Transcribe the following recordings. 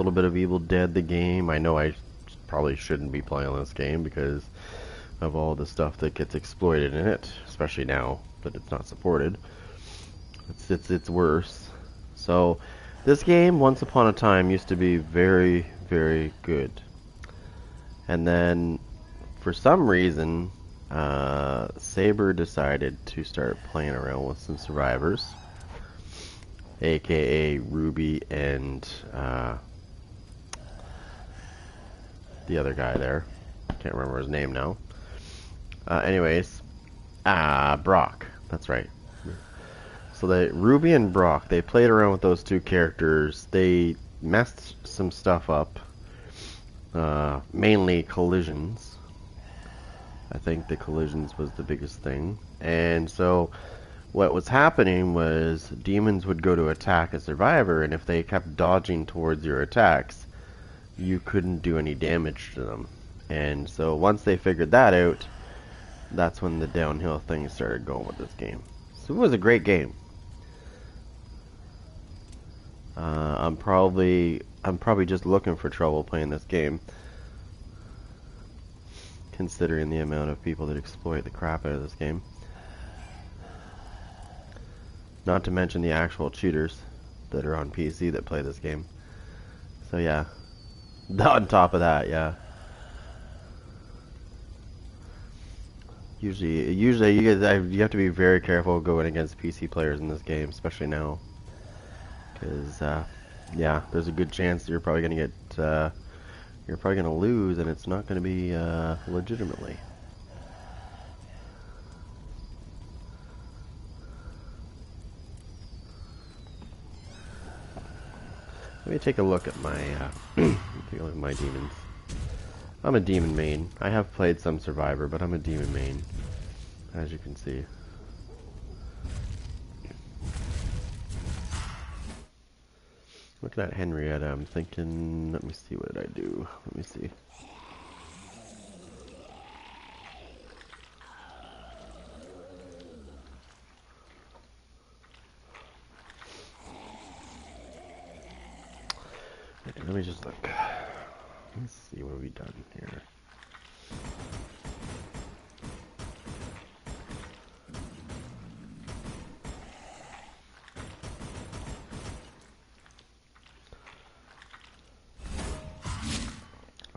little bit of Evil Dead the game. I know I probably shouldn't be playing this game because of all the stuff that gets exploited in it, especially now that it's not supported. It's worse. So this game, once upon a time, used to be very, very good. And then, for some reason, Saber decided to start playing around with some survivors, aka Ruby and the other guy there. Can't remember his name now. Anyways, Brock. That's right. So Ruby and Brock, they played around with those two characters. They messed some stuff up. Mainly collisions. I think the collisions was the biggest thing. And so what was happening was demons would go to attack a survivor, and if they kept dodging towards your attacks, you couldn't do any damage to them. And so once they figured that out, that's when the downhill thing started going with this game. So it was a great game. I'm probably just looking for trouble playing this game, considering the amount of people that exploit the crap out of this game. Not to mention the actual cheaters that are on PC that play this game. So yeah, on top of that, yeah. Usually you have to be very careful going against PC players in this game, especially now. Because, yeah, there's a good chance you're probably going to get, you're probably going to lose, and it's not going to be, legitimately. Let me take a look at my, take a look at my demons. I'm a demon main. I have played some Survivor, but I'm a demon main, as you can see. Looking at Henrietta, I'm thinking, let me see, what did I do? Let me see. Let me just look. Let's see what we've done here.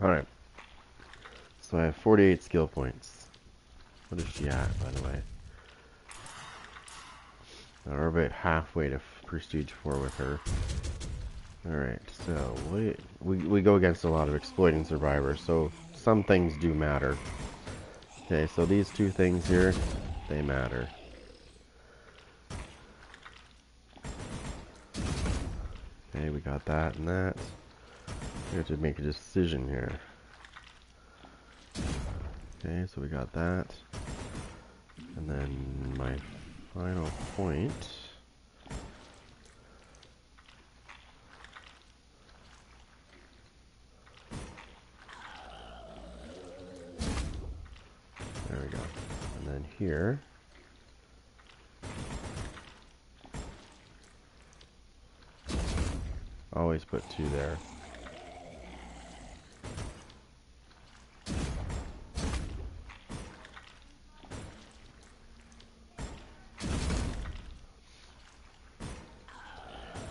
Alright. So I have 48 skill points. What is she at, by the way? Now we're about halfway to Prestige 4 with her. Alright, so we go against a lot of exploiting survivors, so some things do matter. Okay, so these two things here, they matter. Okay, we got that and that. We have to make a decision here. Okay, so we got that. And then my final point. There we go. And then here. Always put 2 there.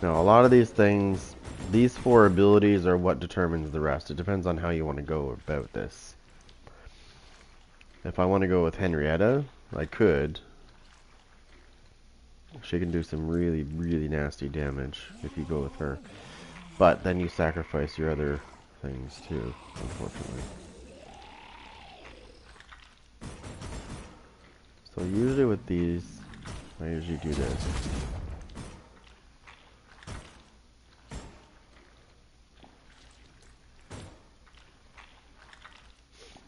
Now, a lot of these things, these 4 abilities are what determines the rest. It depends on how you want to go about this. If I want to go with Henrietta, I could. She can do some really, really nasty damage if you go with her. But then you sacrifice your other things too, unfortunately. So usually with these, I usually do this.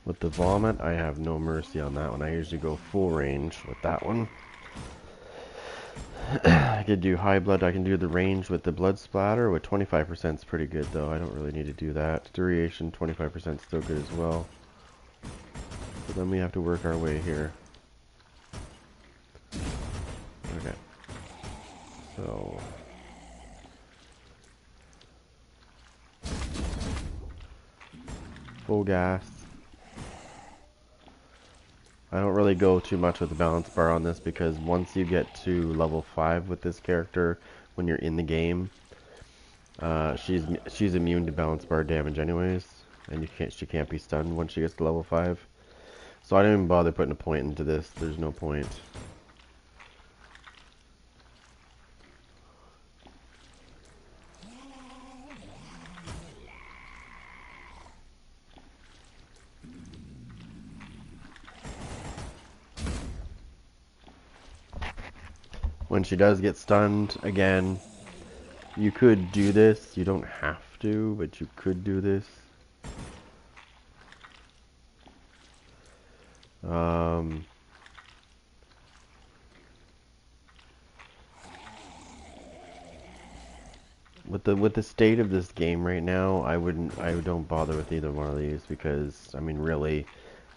With the vomit, I have no mercy on that one. I usually go full range with that one. I could do high blood. I can do the range with the blood splatter. With 25% is pretty good, though. I don't really need to do that. Duration, 25% is still good as well. So then we have to work our way here. Okay. So Full gas. I don't really go too much with the balance bar on this because once you get to level 5 with this character, when you're in the game, she's immune to balance bar damage anyways, and she can't be stunned once she gets to level 5. So I didn't even bother putting a point into this. There's no point. When she does get stunned, again, you could do this. You don't have to, but you could do this. With the state of this game right now, I don't bother with either one of these because, I mean, really,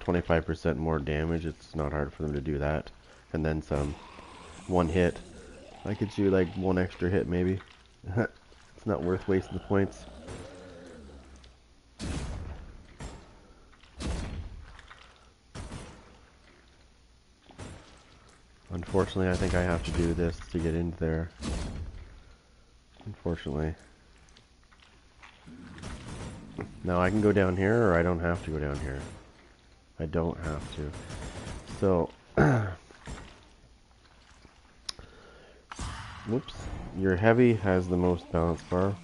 25% more damage, it's not hard for them to do that. And then some. One hit. I could do like one extra hit maybe. It's not worth wasting the points. Unfortunately, I think I have to do this to get into there. Unfortunately. Now I can go down here, or I don't have to go down here. I don't have to. So, whoops. Your heavy has the most balance bar.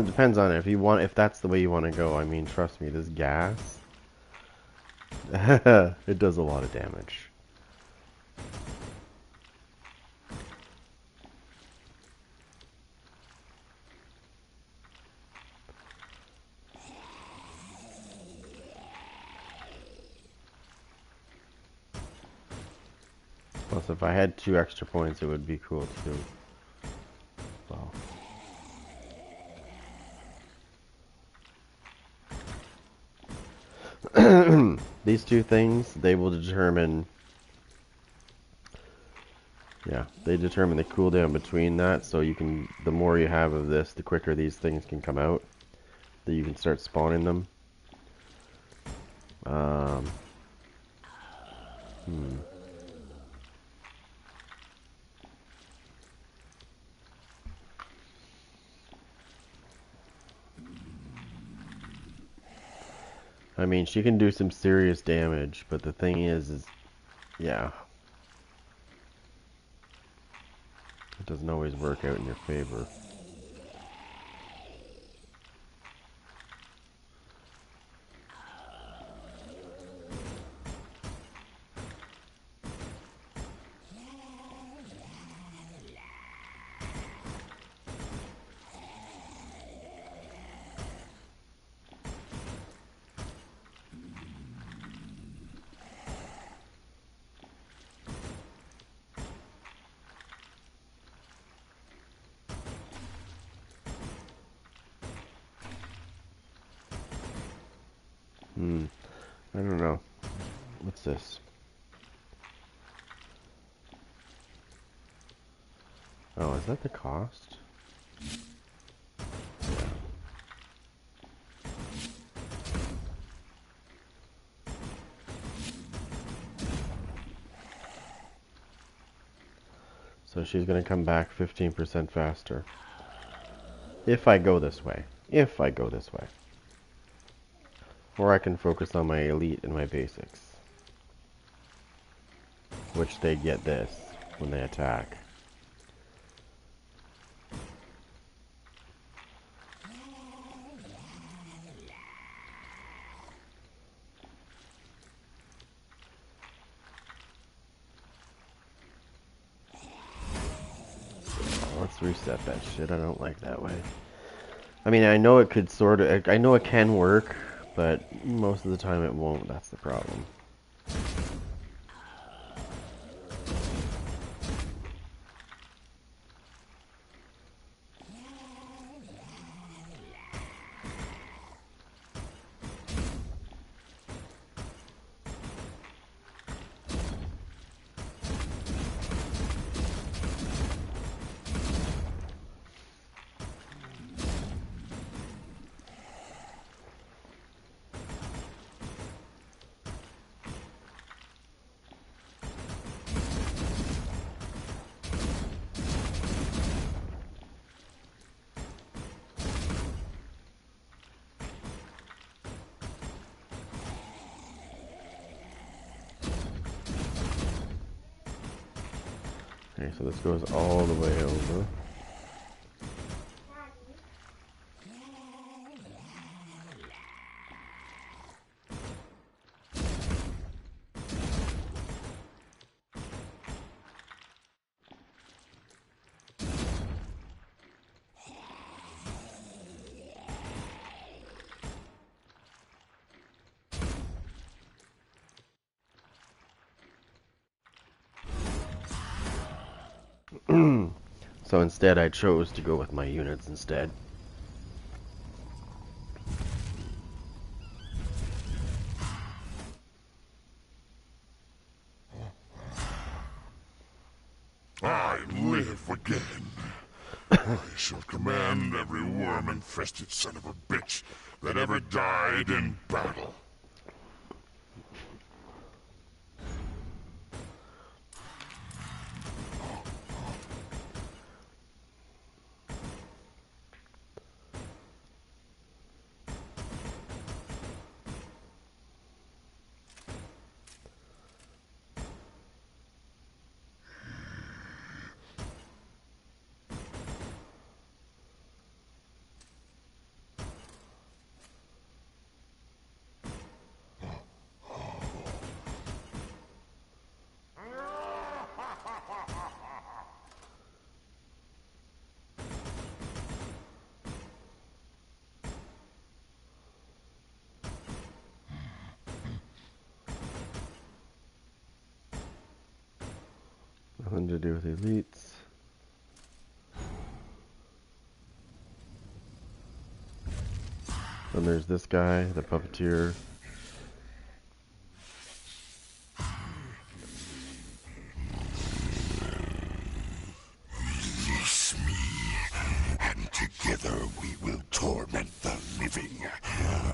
Depends on it. If that's the way you want to go, I mean, trust me, this gas, it does a lot of damage. Plus, if I had 2 extra points, it would be cool too. Wow. These 2 things, they will determine, yeah, they determine the cooldown between that, so you can, the more you have of this, the quicker these things can come out, that you can start spawning them. I mean, she can do some serious damage, but the thing is, yeah, it doesn't always work out in your favor. I don't know. What's this? Oh, is that the cost? Yeah. So she's gonna come back 15% faster. If I go this way. If I go this way. Or I can focus on my elite and my basics. which they get this when they attack. Let's reset that shit. I don't like that way. I mean, I know it could sort of... I know it can work, but most of the time it won't. That's the problem. Okay, so this goes all the way over. So instead I chose to go with my units instead. I live again. I shall command every worm-infested son of a bitch that ever died in battle. Nothing to do with elites. Then there's this guy, the puppeteer. Release me, and together we will torment the living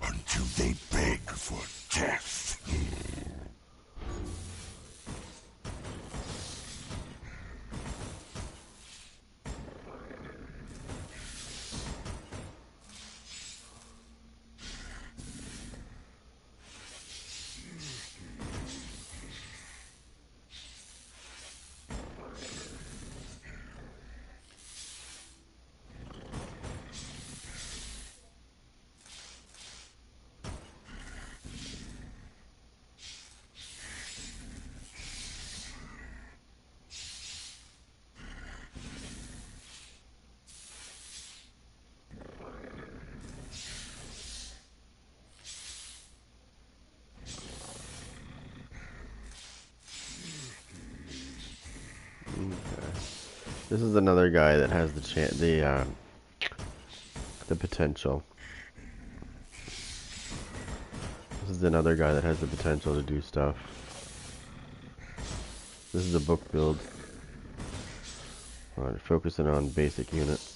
until they beg for death. This is another guy that has the potential. This is another guy that has the potential to do stuff. This is a book build. Alright, focusing on basic units.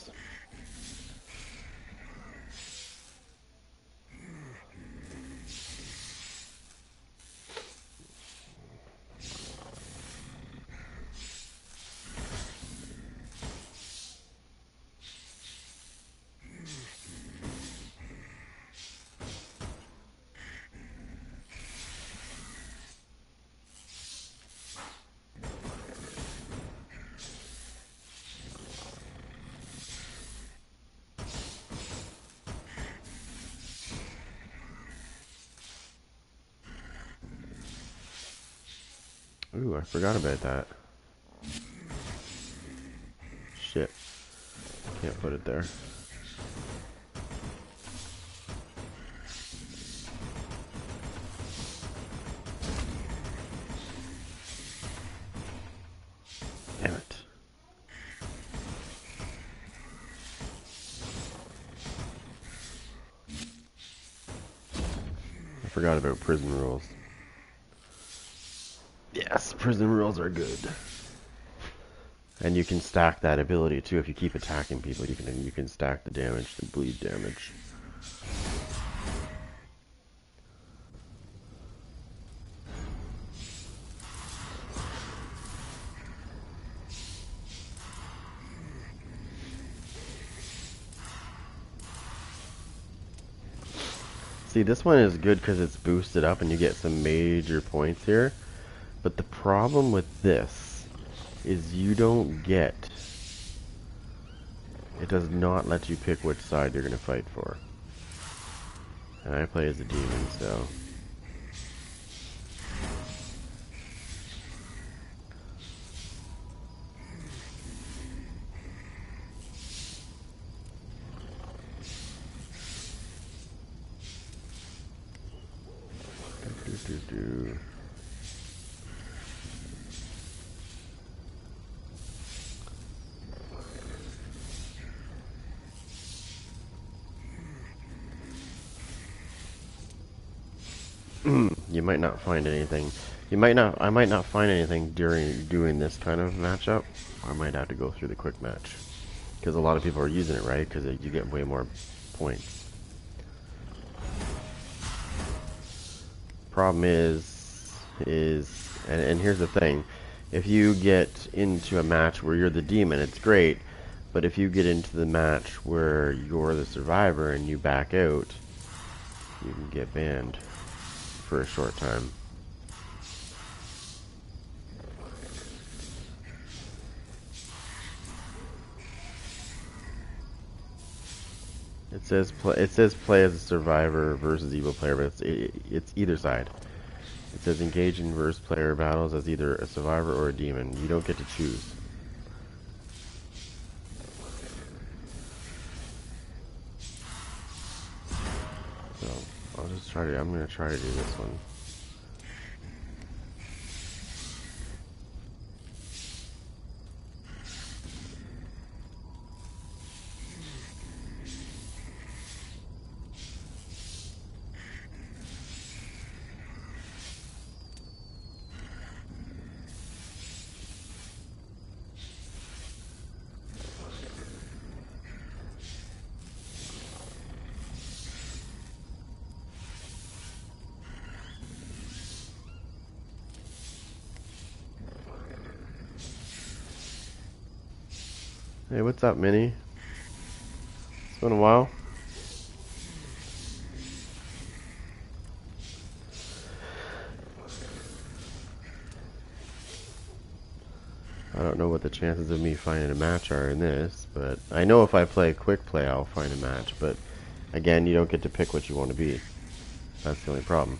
Ooh, I forgot about that. Shit. Can't put it there. Damn it. I forgot about prison rules. Yes, prison rules are good. And you can stack that ability too. If you keep attacking people, you can stack the damage, the bleed damage. See, this one is good because it's boosted up and you get some major points here. But the problem with this is you don't get... It does not let you pick which side you're going to fight for. And I play as a demon, so... You might not find anything. I might not find anything during doing this kind of matchup. I might have to go through the quick match. Because a lot of people are using it, right? Because you get way more points. Problem is, and here's the thing. If you get into a match where you're the demon, it's great. But if you get into the match where you're the survivor and you back out, you can get banned for a short time. It says play as a survivor versus evil player, but it's either side. It says engage in versus player battles as either a survivor or a demon. You don't get to choose. So I'll just try to. I'm gonna try to do this one. Hey, what's up, Minnie? It's been a while. I don't know what the chances of me finding a match are in this, but I know if I play quick play, I'll find a match. But again, you don't get to pick what you want to be. That's the only problem.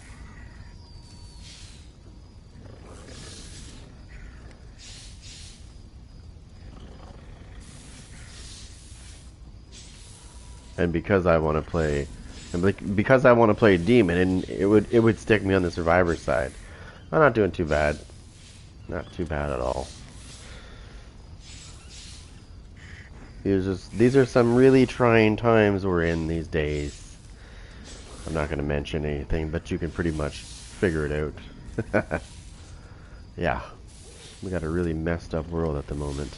And because I want to play, demon, and it would stick me on the survivor side. I'm not doing too bad. Not too bad at all. These are some really trying times we're in these days. I'm not going to mention anything, but you can pretty much figure it out. Yeah, we got a really messed up world at the moment.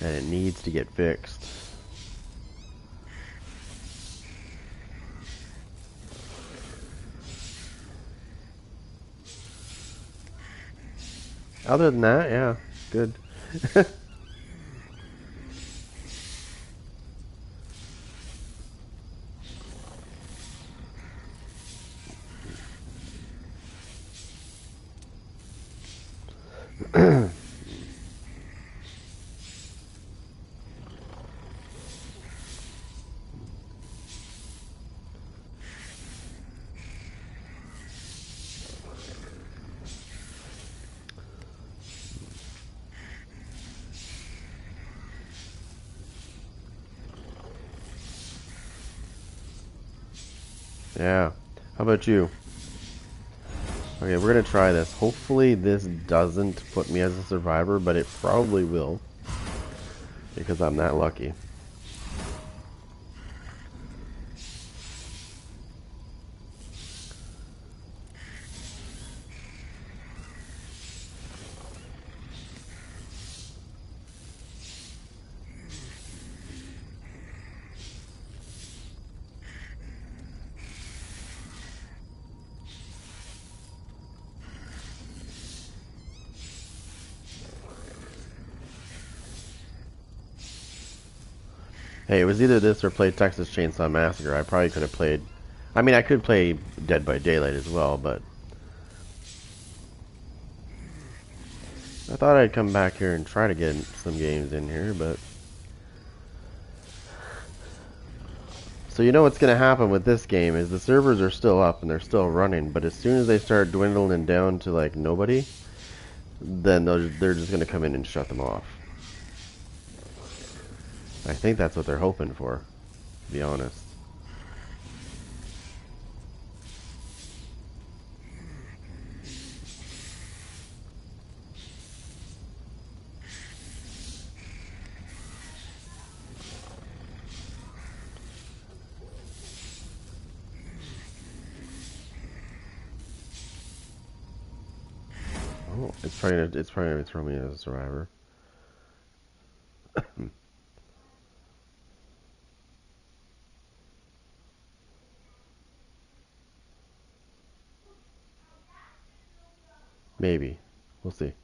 And it needs to get fixed. Other than that, yeah, good. Yeah. How about you? Okay, we're gonna try this. Hopefully this doesn't put me as a survivor, but it probably will. Because I'm that lucky. Hey, it was either this or play Texas Chainsaw Massacre. I probably could have played... I mean, I could play Dead by Daylight as well, but... I thought I'd come back here and try to get some games in here, but... So you know what's going to happen with this game is the servers are still up and they're still running, but as soon as they start dwindling down to like nobody, then they're just going to come in and shut them off. I think that's what they're hoping for, to be honest. Oh, it's probably gonna throw me as a survivor. Maybe. We'll see.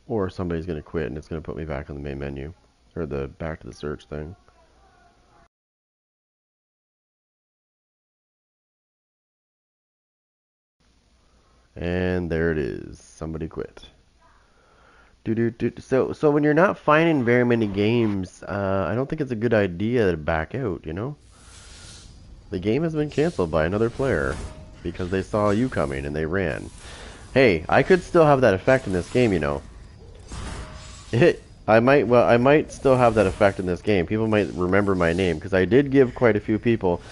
Or somebody's gonna quit and it's gonna put me back on the main menu. Or the back to the search thing. And there it is. Somebody quit. So when you're not finding very many games, I don't think it's a good idea to back out, you know? The game has been canceled by another player because they saw you coming and they ran. Hey, I could still have that effect in this game, you know. I might still have that effect in this game. People might remember my name because I did give quite a few people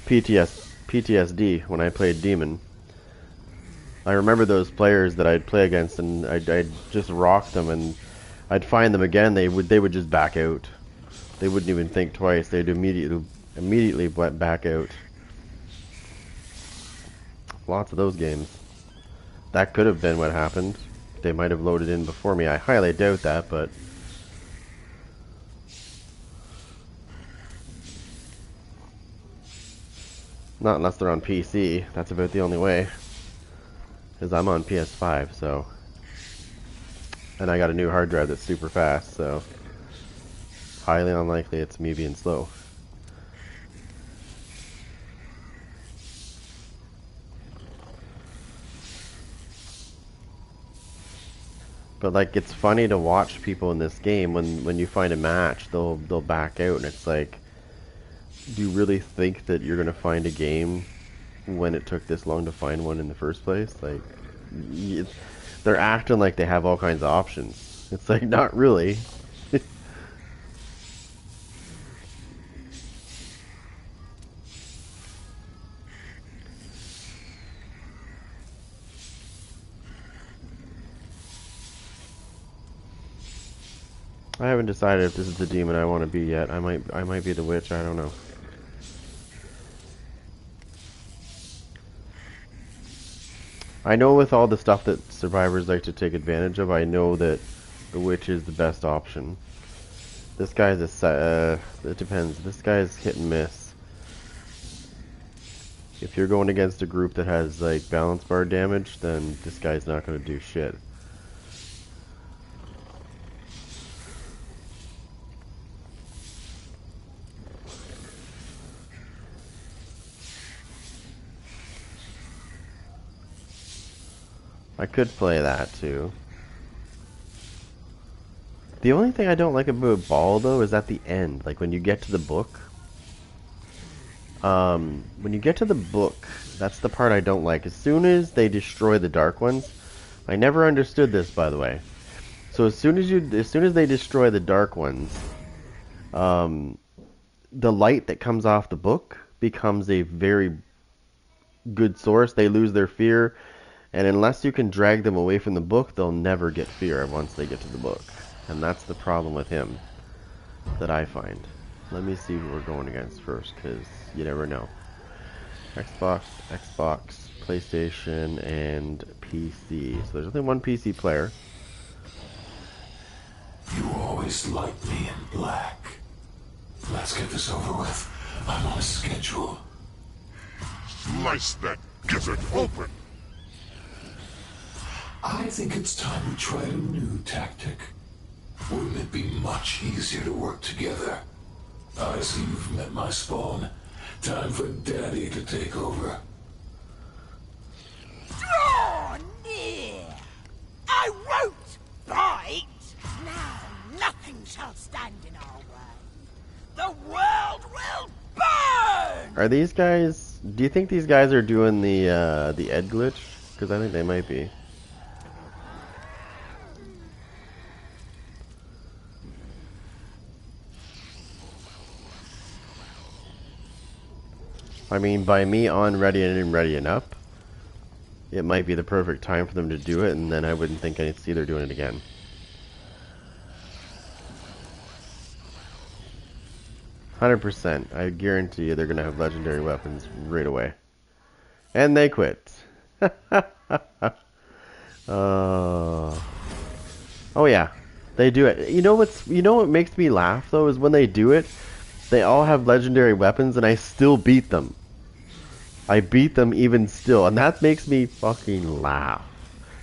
PTSD when I played Demon. I remember those players that I'd play against, and I'd just rock them, and I'd find them again. They would just back out. They wouldn't even think twice. They'd immediately back out. Lots of those games. That could have been what happened. They might have loaded in before me. I highly doubt that, but not unless they're on PC. That's about the only way. Because I'm on PS5, so... And I got a new hard drive that's super fast, so... Highly unlikely it's me being slow. But like, it's funny to watch people in this game when you find a match, they'll back out, and it's like, do you really think that you're gonna find a game when it took this long to find one in the first place? Like, they're acting like they have all kinds of options. It's like, not really. I haven't decided if this is the demon I want to be yet. I might be the witch. I don't know. I know with all the stuff that survivors like to take advantage of, I know that the witch is the best option. This guy's it depends. This guy's hit and miss. If you're going against a group that has like balance bar damage, then this guy's not going to do shit. I could play that too. The only thing I don't like about Ball though is at the end, like when you get to the book. When you get to the book, that's the part I don't like. As soon as they destroy the Dark Ones, I never understood this, by the way. So as soon as they destroy the Dark Ones, The light that comes off the book becomes a very good source. They lose their fear, and unless you can drag them away from the book, they'll never get fear once they get to the book. And that's the problem with him that I find. Let me see who we're going against first, because you never know. Xbox, PlayStation, and PC. So there's only one PC player. You always liked me in black. Let's get this over with. I'm on a schedule. Slice that gizzard open! I think it's time we tried a new tactic. Wouldn't it be much easier to work together? I see you've met my spawn. Time for Daddy to take over. Draw near! I won't bite! Now nothing shall stand in our way. The world will burn! Are these guys... Do you think these guys are doing the Ed glitch? Because I think they might be. I mean, by me on ready and readying up, it might be the perfect time for them to do it, and then I wouldn't think I'd see they're doing it again. %. I guarantee you they're gonna have legendary weapons right away. And they quit. Oh yeah, they do it. You know what makes me laugh though is when they do it, they all have legendary weapons and I still beat them. I beat them even still, and that makes me fucking laugh.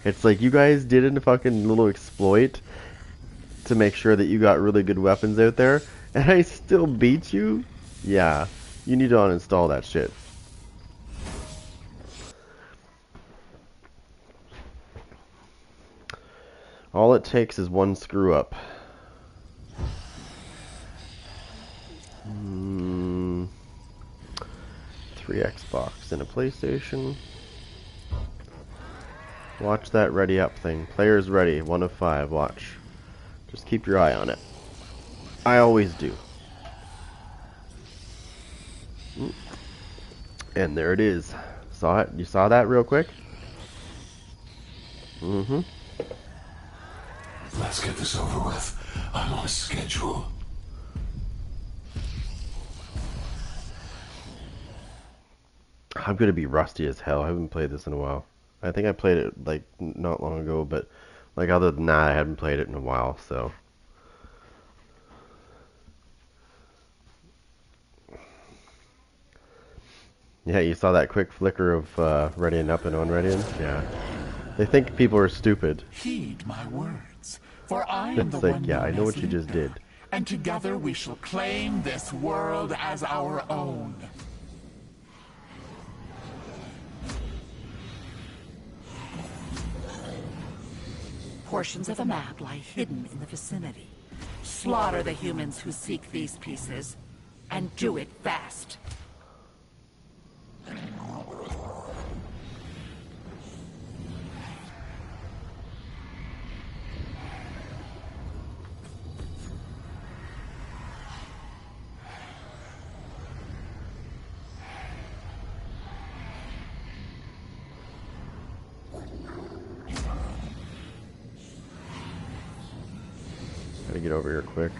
It's like you guys did a fucking little exploit to make sure that you got really good weapons out there, and I still beat you? Yeah, you need to uninstall that shit. All it takes is one screw up. 3 Xbox and a PlayStation. Watch that ready up thing. Players ready, 1 of 5, watch. Just keep your eye on it. I always do. And there it is. Saw it? You saw that real quick? Mm-hmm. Let's get this over with. I'm on a schedule. I'm gonna be rusty as hell. I haven't played this in a while. I think I played it like not long ago, but like other than that, I haven't played it in a while, so. Yeah, you saw that quick flicker of readying up and unreadying? Yeah. They think people are stupid. Heed my words, for I am It's the like, one yeah, I known know as what you just Linda, did. and together we shall claim this world as our own. Portions of the map lie hidden in the vicinity. Slaughter the humans who seek these pieces, and do it fast. Gotta get over here quick.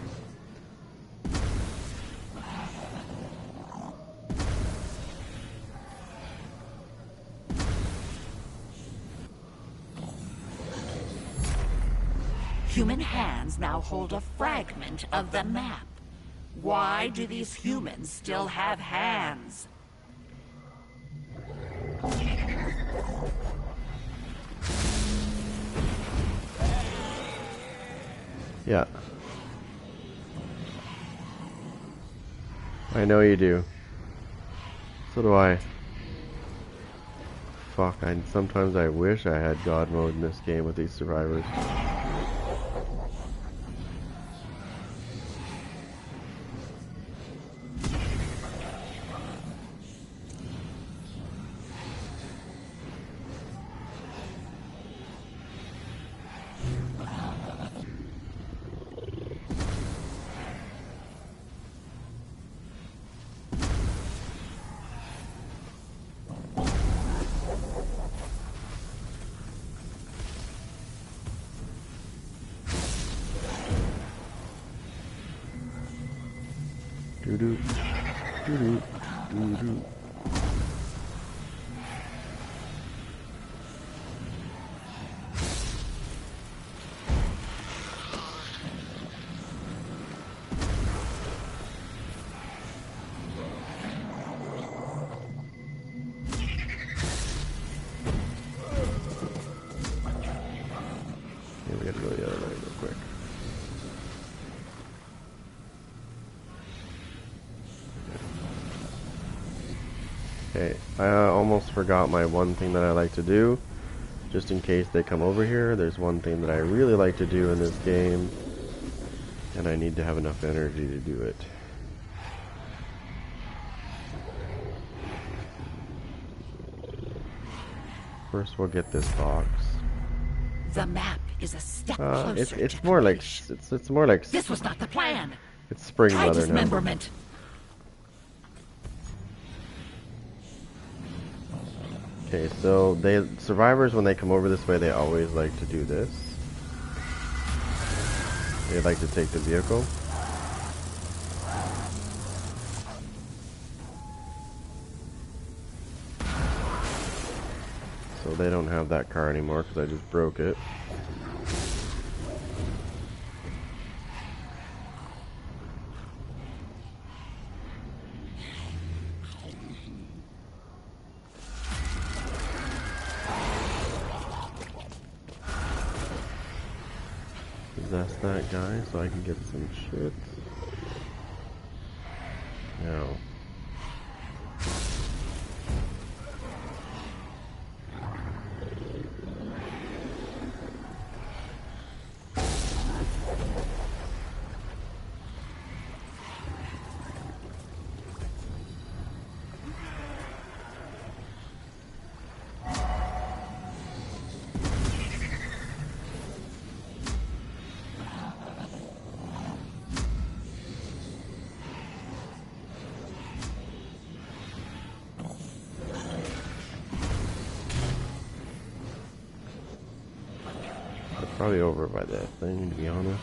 Human hands now hold a fragment of the map. Why do these humans still have hands? Yeah. I know you do. So do I. Fuck, sometimes I wish I had God mode in this game with these survivors. Doo-doo. Doo-doo. Doo-doo. We gotta go the other way real quick. Okay, I almost forgot my one thing that I like to do. Just in case they come over here, there's one thing that I really like to do in this game, and I need to have enough energy to do it. First, we'll get this box. The map is a step closer. It's more like it's more like This was not the plan. it's spring Try weather now. dismemberment. Okay, so survivors when they come over this way, they always like to do this. They like to take the vehicle. So they don't have that car anymore because I just broke it. Possess that guy so I can get some shit. Now. Probably over by that thing, to be honest.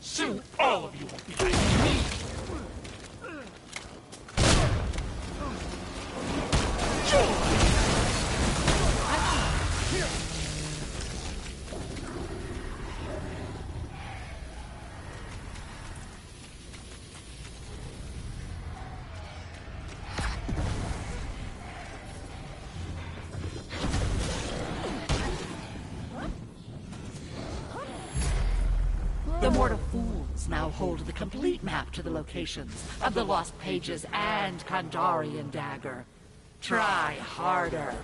Soon all of you will be like me! The mortal fools now hold the complete map to the locations of the Lost Pages and Kandarian Dagger. Try harder.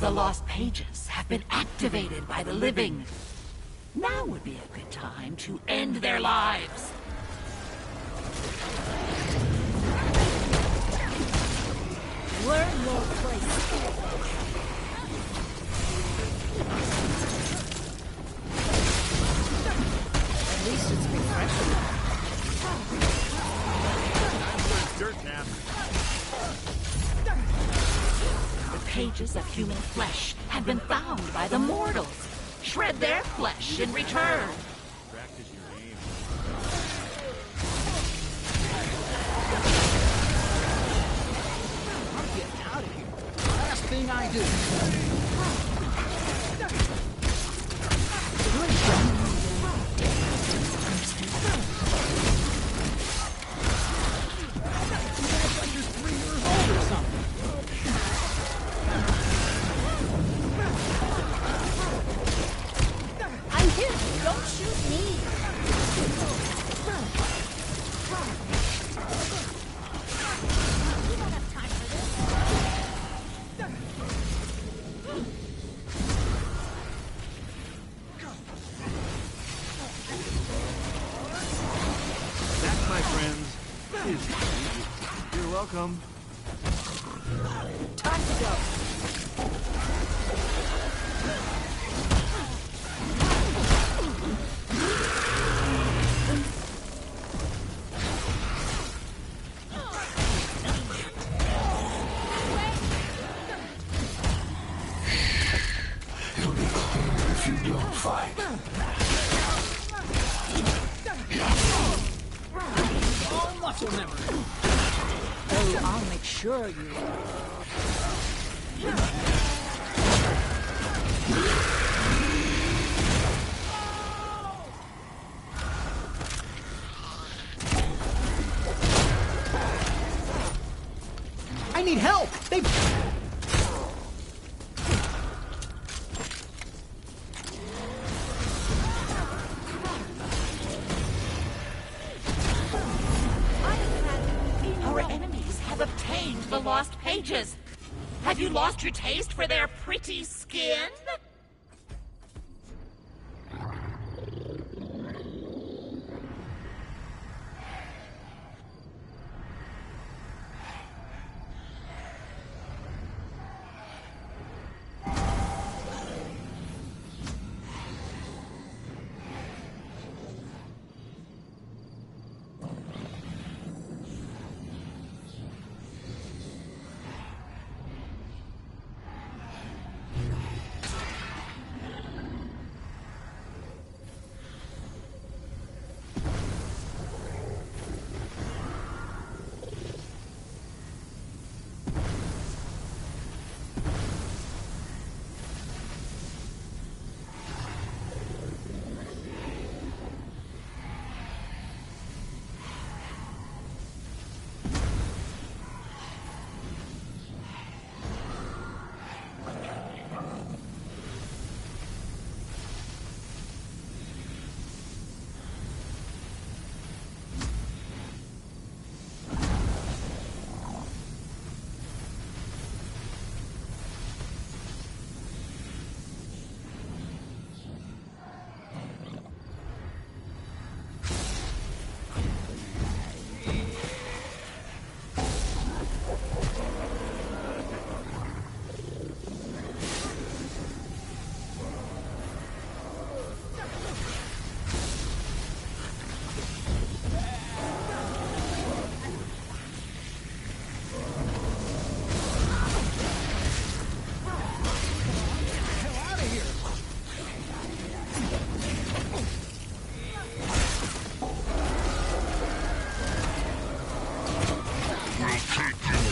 The lost pages have been activated by the living. Now would be a good time to end their lives. Learn your place. At least it's refreshing. Dirt nap. The pages of human flesh have been found by the mortals. Shred their flesh in return. Practice your aim. I'm getting out of here. Last thing I do. Like you're 3 years old or something. I'm here. Don't shoot me. We don't have time for this. That, my friends, is... You're welcome. Time to go. It'll be cleaner if you don't fight. Oh, muscle memory. Oh, I'll make sure you... I need help. They... Our enemies have obtained the lost pages. Have you lost your taste for their pretty skin?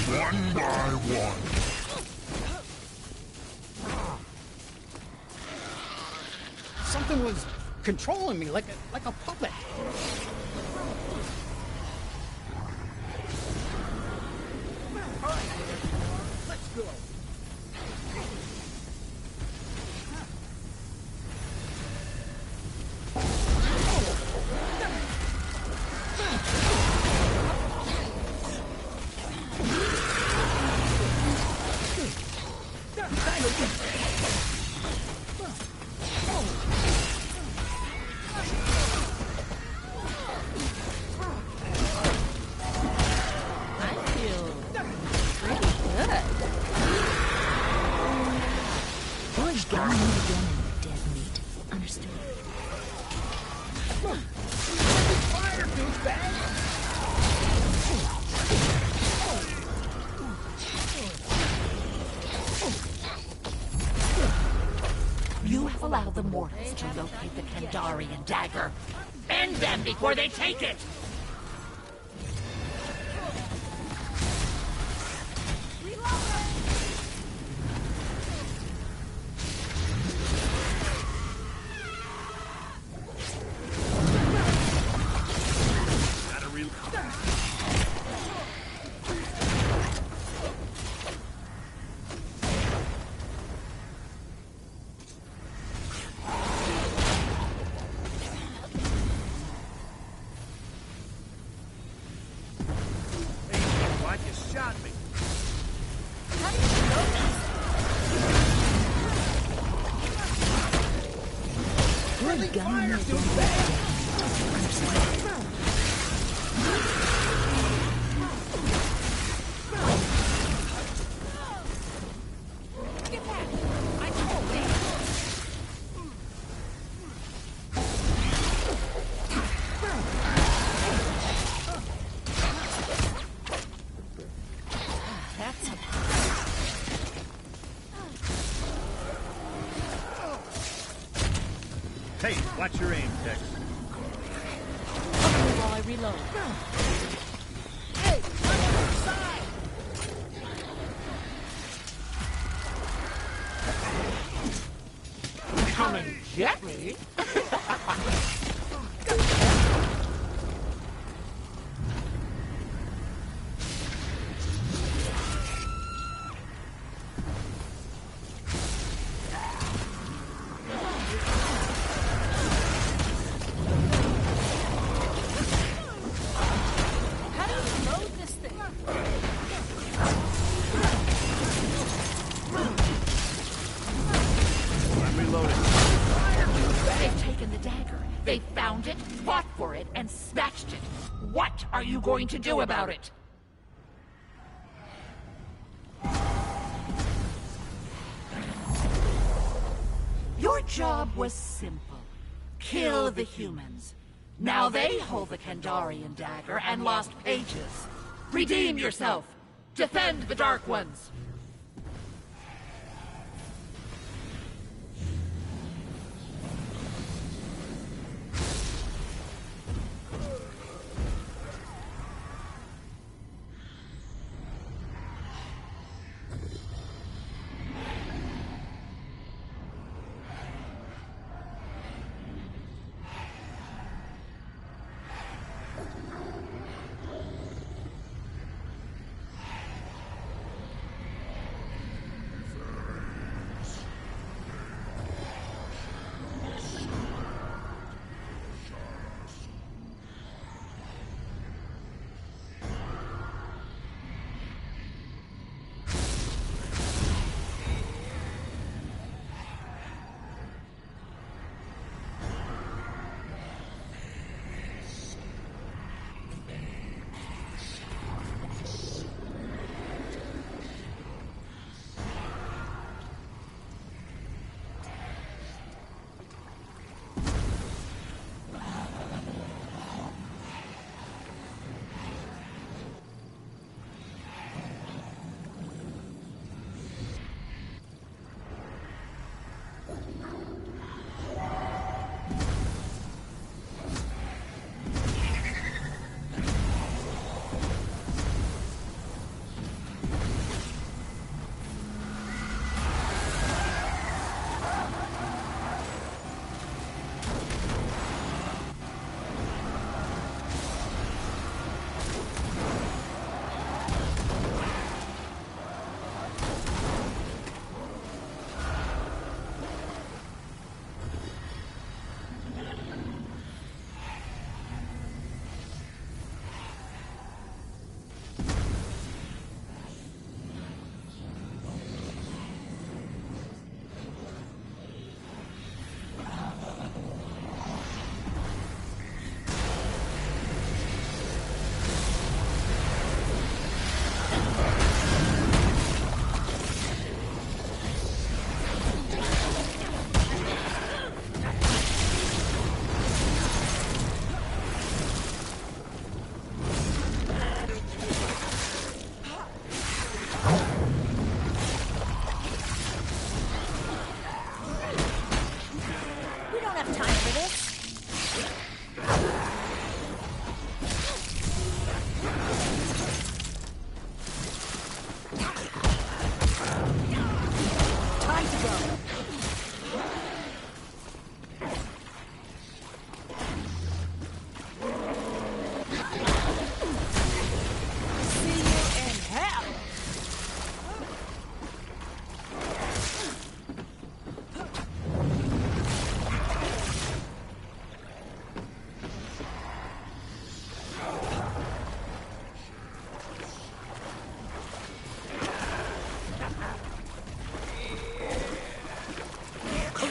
One by one. Something was controlling me like a puppet. All right, let's go. Kind of start. Again in the dead meat. Understood. Fire, douchebag! You have allowed the mortals to locate the Kandarian dagger. End them before they take it! Gotta reload. Hey, why'd you shot me? Good gun in the dead meat. Understood. Get back! I told you! That's it. Hey, watch your aim, Tex. Cover me while I reload. Hey, on the other side! Coming get me? How do you load this thing? I'm reloading. They've taken the dagger. They found it, fought for it, and snatched it. What are you going to do about it? Your job was simple. Kill the humans. Now they hold the Kandarian dagger and lost pages. Redeem yourself. Defend the Dark Ones.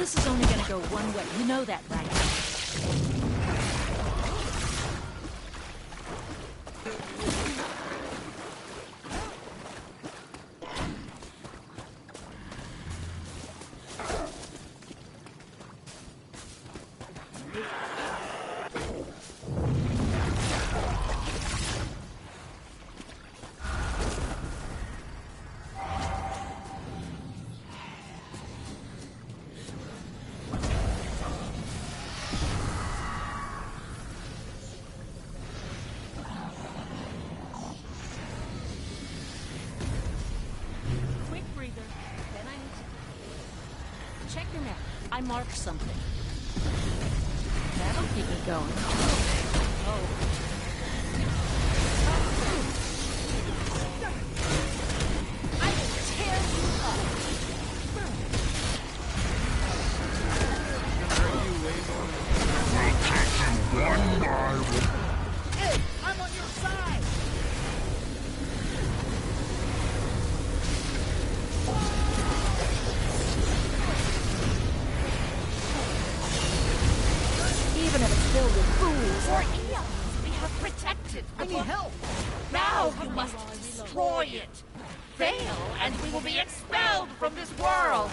This is only gonna go one way. You know that, right? Check your map. I marked something. That'll keep me going. Oh. I will tear you up. One by one. Hey, I'm on your side! Even if it's filled with fools. For eons, we have protected. I need help! Now you must destroy it. Fail, and we will be expelled from this world.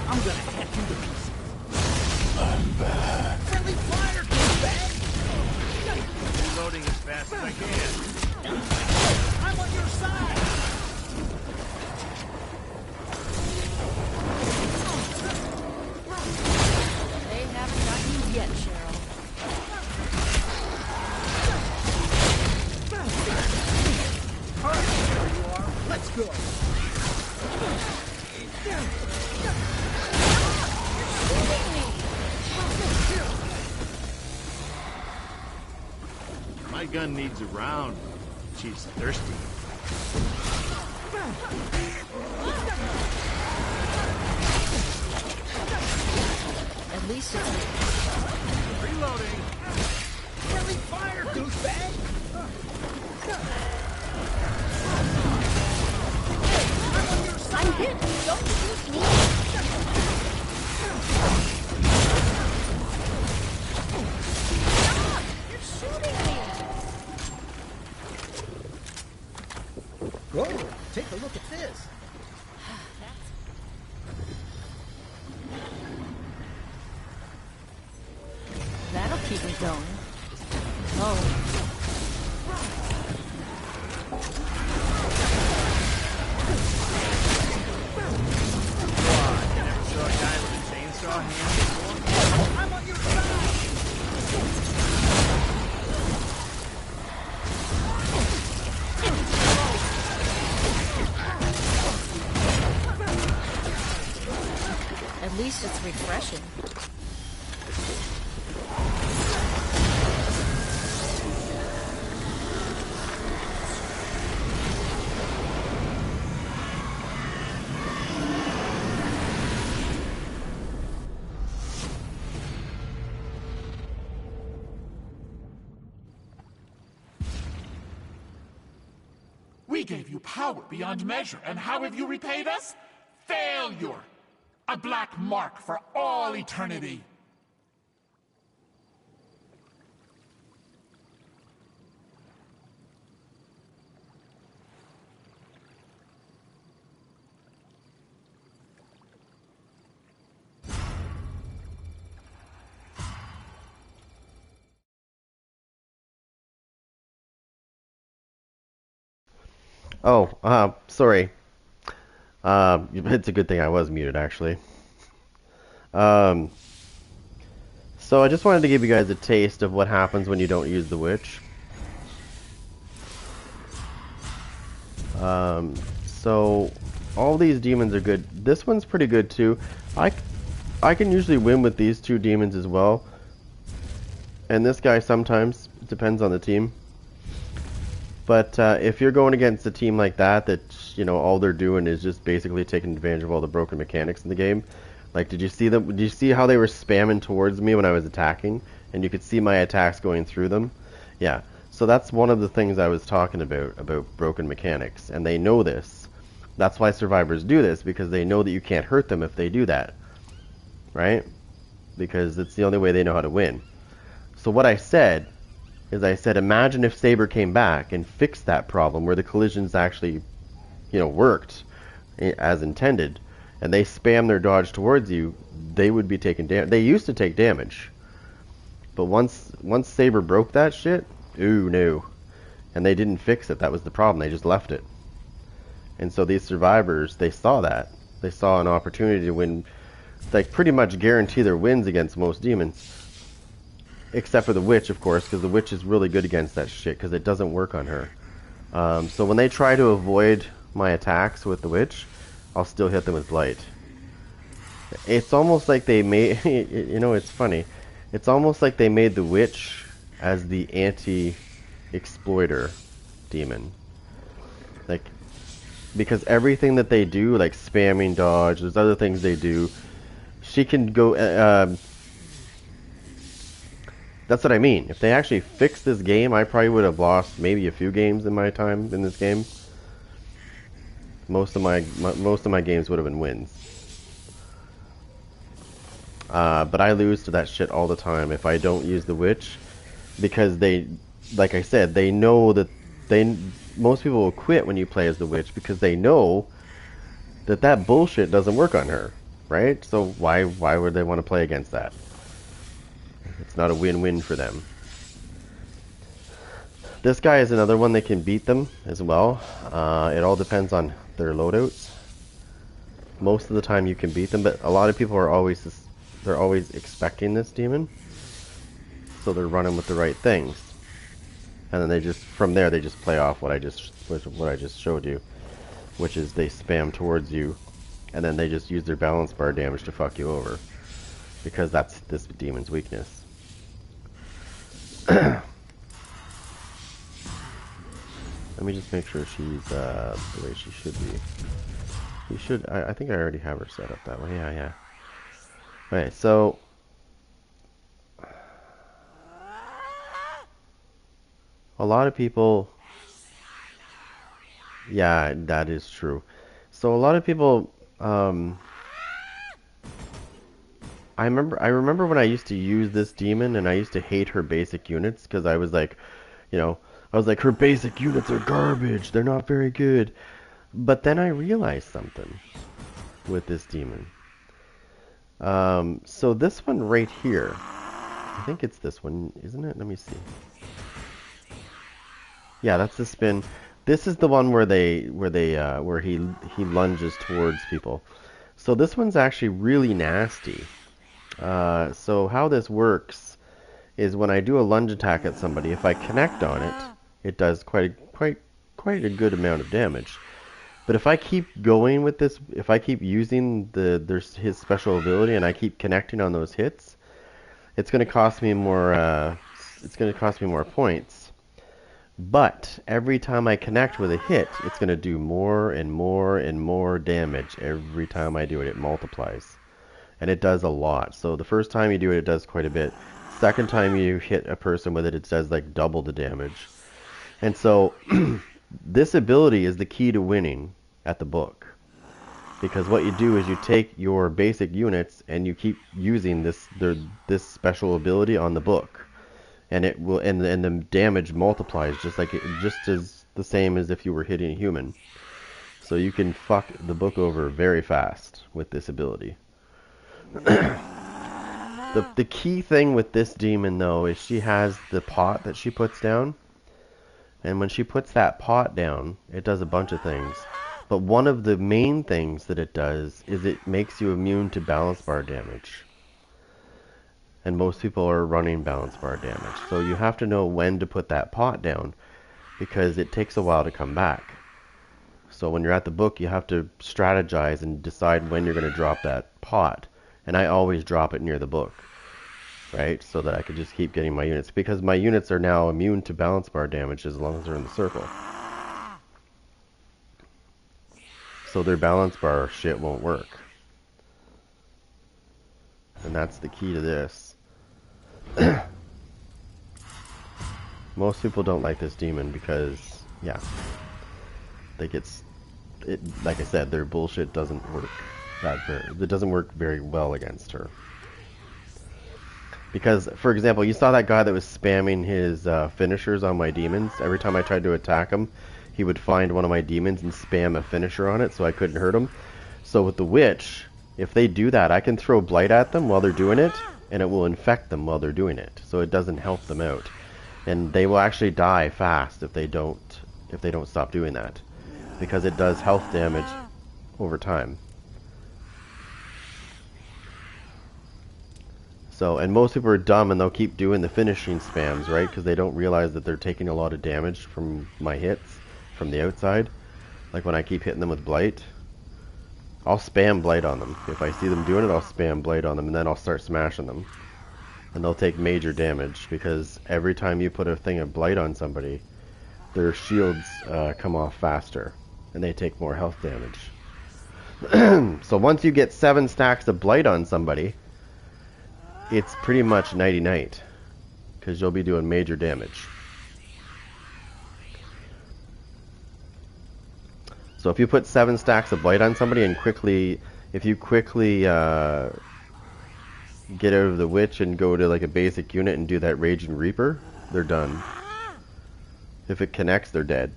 I'm gonna hack you to pieces. I'm back. Friendly fire, douchebag! Reloading as fast as I can. I'm on your side! They haven't got you yet, Cheryl. All right, there you are. Let's go. My gun needs a round. She's thirsty. At least it's Reloading. Friendly fire, douchebag! I'm hit. Don't shoot me. Stop! You're shooting me. Whoa, take a look at this. That'll keep me going. Oh. Never saw a guy with a chainsaw hand before. I'm on your side! At least it's refreshing. We gave you power beyond measure, and how have you repaid us? Failure! A black mark for all eternity! Oh, sorry. It's a good thing I was muted, actually. So I just wanted to give you guys a taste of what happens when you don't use the witch. So all these demons are good. This one's pretty good too. I can usually win with these two demons as well. And this guy sometimes, it depends on the team. But if you're going against a team like that, you know, all they're doing is just basically taking advantage of all the broken mechanics in the game. Like, did you see them? Did you see how they were spamming towards me when I was attacking? And you could see my attacks going through them? Yeah. So that's one of the things I was talking about broken mechanics, and they know this. That's why survivors do this, because they know that you can't hurt them if they do that, right? Because it's the only way they know how to win. So what I said is, I said, imagine if Saber came back and fixed that problem where the collisions actually, worked as intended, and they spam their dodge towards you, they would be taking damage. They used to take damage, but once Saber broke that shit, ooh no, and they didn't fix it. That was the problem. They just left it. And so these survivors, they saw that. They saw an opportunity to win, like pretty much guarantee their wins against most demons. Except for the witch, of course, because the witch is really good against that shit, because it doesn't work on her. So when they try to avoid my attacks with the witch, I'll still hit them with blight. It's almost like they made, it's funny. It's almost like they made the witch as the anti-exploiter demon. Like, because everything that they do, like spamming dodge, there's other things they do, she can go, that's what I mean. If they actually fixed this game, I probably would have lost maybe a few games in my time in this game. Most of my games would have been wins. But I lose to that shit all the time if I don't use the witch, because they, like I said, they know that most people will quit when you play as the witch because they know that bullshit doesn't work on her, right? So why would they want to play against that? It's not a win-win for them. This guy is another one that can beat them as well. It all depends on their loadouts. Most of the time you can beat them, but a lot of people are always expecting this demon, so they're running with the right things, and then from there they just play off what I just showed you, which is they spam towards you, and then they just use their balance bar damage to fuck you over, because that's this demon's weakness. Let me just make sure she's the way she should be. I think I already have her set up that way. Yeah. Okay, so a lot of people, yeah, that is true. So a lot of people, I remember when I used to use this demon and I used to hate her basic units because I was like, her basic units are garbage. They're not very good. But then I realized something with this demon. So this one right here, I think it's this one, isn't it? Let me see. Yeah, that's the spin. This is the one where he lunges towards people. So this one's actually really nasty. So how this works is when I do a lunge attack at somebody, if I connect on it, it does quite a good amount of damage. But if I keep going with this, if I keep using his special ability and I keep connecting on those hits, it's going to cost me more. It's going to cost me more points. But every time I connect with a hit, it's going to do more and more and more damage. Every time I do it, it multiplies, and it does a lot. So the first time you do it, it does quite a bit. Second time you hit a person with it, it does like double the damage. And so this ability is the key to winning at the book, because what you do is you take your basic units and you keep using this special ability on the book, and it will and the damage multiplies just as the same as if you were hitting a human. So you can fuck the book over very fast with this ability. The key thing with this demon though is she has the pot that she puts down. And when she puts that pot down, it does a bunch of things. But one of the main things that it does is it makes you immune to balance bar damage. And most people are running balance bar damage. So you have to know when to put that pot down, because it takes a while to come back. So when you're at the book, you have to strategize and decide when you're going to drop that pot. And I always drop it near the book, right? So that I could just keep getting my units, because my units are now immune to balance bar damage as long as they're in the circle. So their balance bar shit won't work. And that's the key to this. Most people don't like this demon because, yeah, like I said, their bullshit doesn't work it doesn't work very well against her. Because, for example, you saw that guy that was spamming his finishers on my demons. Every time I tried to attack him, he would find one of my demons and spam a finisher on it so I couldn't hurt him. So with the witch, if they do that, I can throw blight at them while they're doing it, and it will infect them while they're doing it. So it doesn't help them out. And they will actually die fast if they don't stop doing that. Because it does health damage over time. So, and most people are dumb and they'll keep doing the finishing spams, right? Because they don't realize that they're taking a lot of damage from my hits from the outside. Like when I keep hitting them with blight. I'll spam blight on them. If I see them doing it, I'll spam blight on them and then I'll start smashing them. And they'll take major damage because every time you put a thing of blight on somebody, their shields come off faster and they take more health damage. So once you get 7 stacks of blight on somebody, it's pretty much nighty-night because you'll be doing major damage. So if you put 7 stacks of blight on somebody and if you quickly get out of the witch and go to like a basic unit and do that Raging Reaper, they're done. If it connects, they're dead.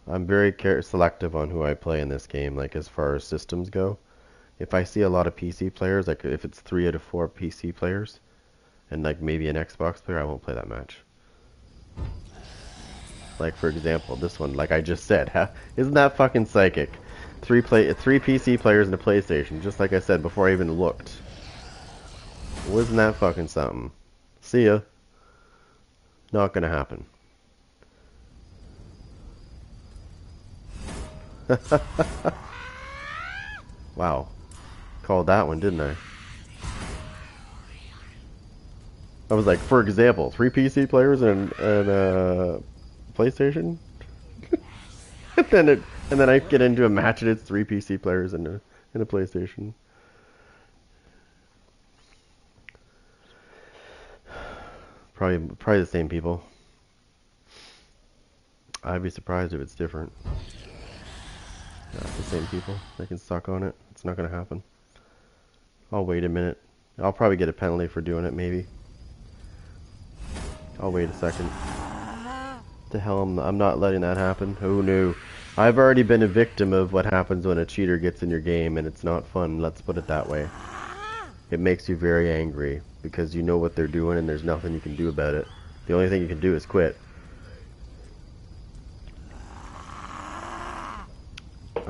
I'm very selective on who I play in this game, like as far as systems go. If I see a lot of PC players, like if it's 3 out of 4 PC players, and like maybe an Xbox player, I won't play that match. Like for example, this one, like I just said, isn't that fucking psychic? 3 PC players and a PlayStation, just like I said before I even looked. Wasn't that fucking something? See ya. Not gonna happen. Wow. Called that one, didn't I? I was like, for example, 3 PC players and PlayStation? and then I get into a match and it's 3 PC players and a PlayStation. Probably the same people. I'd be surprised if it's different. Yeah, it's the same people. They can suck on it. It's not gonna happen. I'll wait a minute. I'll probably get a penalty for doing it, maybe. I'll wait a second. The hell, I'm not letting that happen. Who knew? I've already been a victim of what happens when a cheater gets in your game, and it's not fun. Let's put it that way. It makes you very angry because you know what they're doing, and there's nothing you can do about it. The only thing you can do is quit.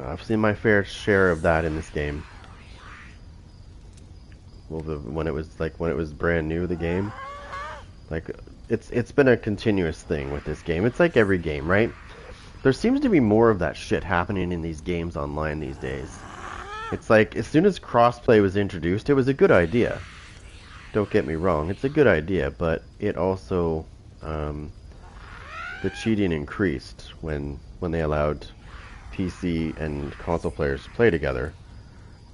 I've seen my fair share of that in this game. Well, when it was brand new, the game, like it's been a continuous thing with this game. It's like every game, right? There seems to be more of that shit happening in these games online these days. It's like as soon as crossplay was introduced, it was a good idea. Don't get me wrong, it's a good idea, but it also the cheating increased when they allowed PC and console players to play together.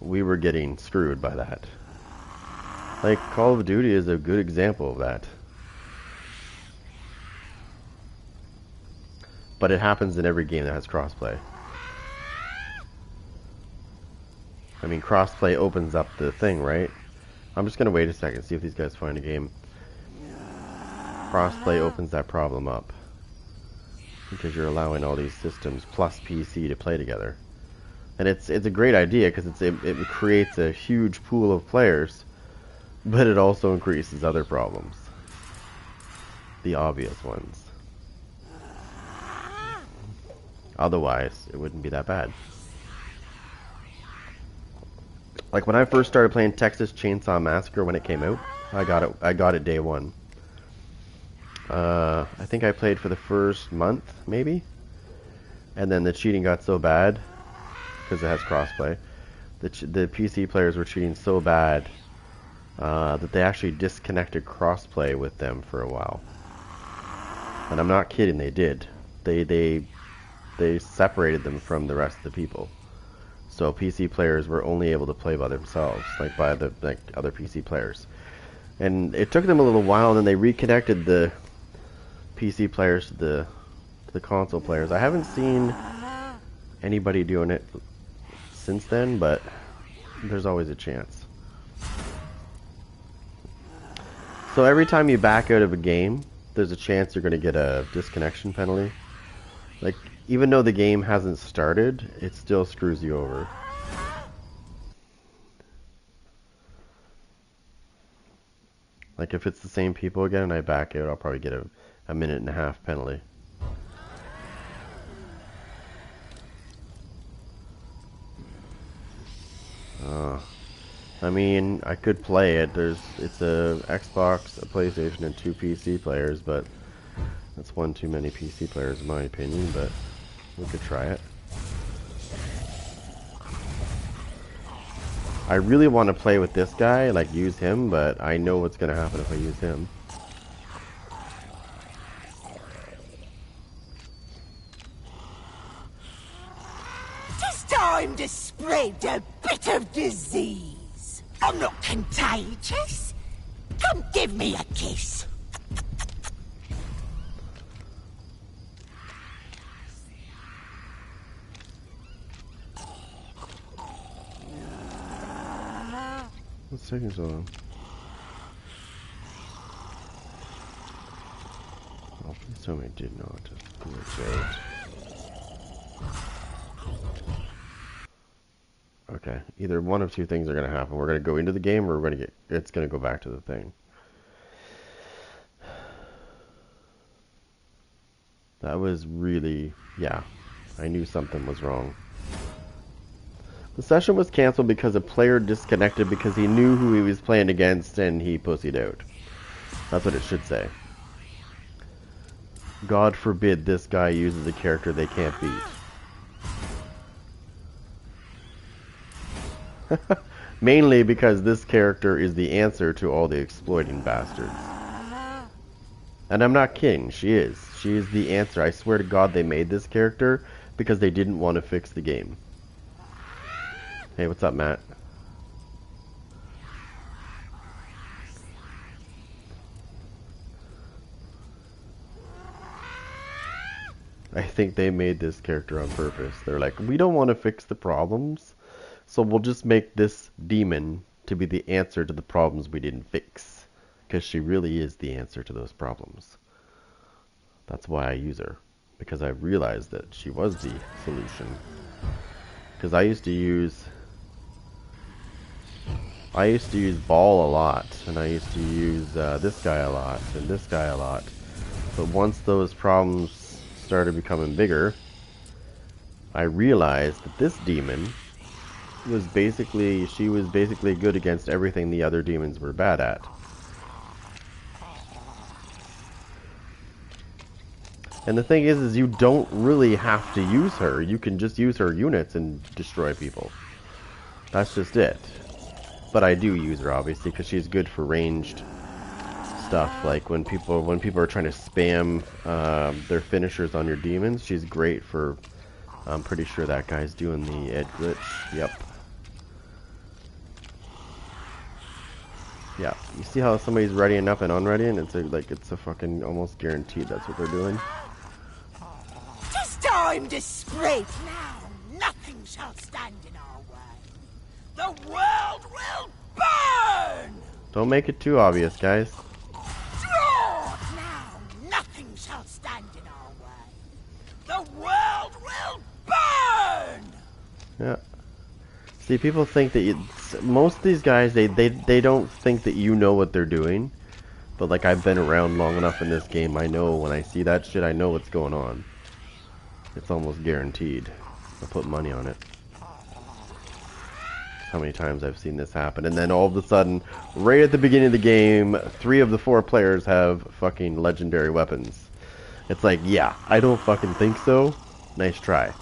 We were getting screwed by that. Like Call of Duty is a good example of that. But it happens in every game that has crossplay. I mean, crossplay opens up the thing, right? I'm just gonna wait a second, see if these guys find a game. Crossplay opens that problem up. Because you're allowing all these systems plus PC to play together. And it's a great idea because it creates a huge pool of players, but it also increases other problems. The obvious ones. Otherwise, it wouldn't be that bad. Like when I first started playing Texas Chainsaw Massacre when it came out, I got it day one. I think I played for the first month, maybe, and then the cheating got so bad because it has crossplay. The PC players were cheating so bad that they actually disconnected crossplay with them for a while. And I'm not kidding, they did. They separated them from the rest of the people. So PC players were only able to play by themselves, like by the other PC players. And it took them a little while, and then they reconnected the PC players to the console players. I haven't seen anybody doing it since then, but there's always a chance. So every time you back out of a game, there's a chance you're going to get a disconnection penalty. Like, even though the game hasn't started, it still screws you over. Like, if it's the same people again and I back out, I'll probably get a minute and a half penalty. I mean, I could play it. It's a Xbox, a PlayStation, and 2 PC players, but that's one too many PC players in my opinion, but we could try it. I really want to play with this guy, like use him, but I know what's going to happen if I use him. Tis time to spread a bit of disease. I'm not contagious. Come give me a kiss. What's taking so long? Oh, please tell me it did not glitch out. Okay, either one of two things are going to happen. We're going to go into the game, or it's going to go back to the thing. That was really, yeah, I knew something was wrong. The session was cancelled because a player disconnected because he knew who he was playing against and he pussied out. That's what it should say. God forbid this guy uses a character they can't beat. Mainly because this character is the answer to all the exploiting bastards. And I'm not kidding, she is. She is the answer. I swear to God they made this character because they didn't want to fix the game. Hey, what's up, Matt? I think they made this character on purpose. They're like, we don't want to fix the problems, so we'll just make this demon to be the answer to the problems we didn't fix. Because she really is the answer to those problems. That's why I use her. Because I realized that she was the solution. Because I used to use Ball a lot, and I used to use this guy a lot, and this guy a lot. But once those problems started becoming bigger, I realized that this demon was basically good against everything the other demons were bad at. And the thing is you don't really have to use her. You can just use her units and destroy people. That's just it. But I do use her, obviously, because she's good for ranged stuff. Like when people are trying to spam their finishers on your demons, she's great for. I'm pretty sure that guy's doing the edge glitch. Yep. Yeah. You see how somebody's readying up and unreadying? It's a fucking almost guaranteed that's what they're doing. Tis time to spread. Now nothing shall stand in our way. The world will burn! Don't make it too obvious, guys. Draw! Now nothing shall stand in our way. The world will burn! Yeah. See, people think that most of these guys, they don't think that you know what they're doing. But like, I've been around long enough in this game, I know when I see that shit, I know what's going on. It's almost guaranteed. I put money on it. How many times I've seen this happen, and then all of a sudden, right at the beginning of the game, 3 of the 4 players have fucking legendary weapons. It's like, yeah, I don't fucking think so. Nice try.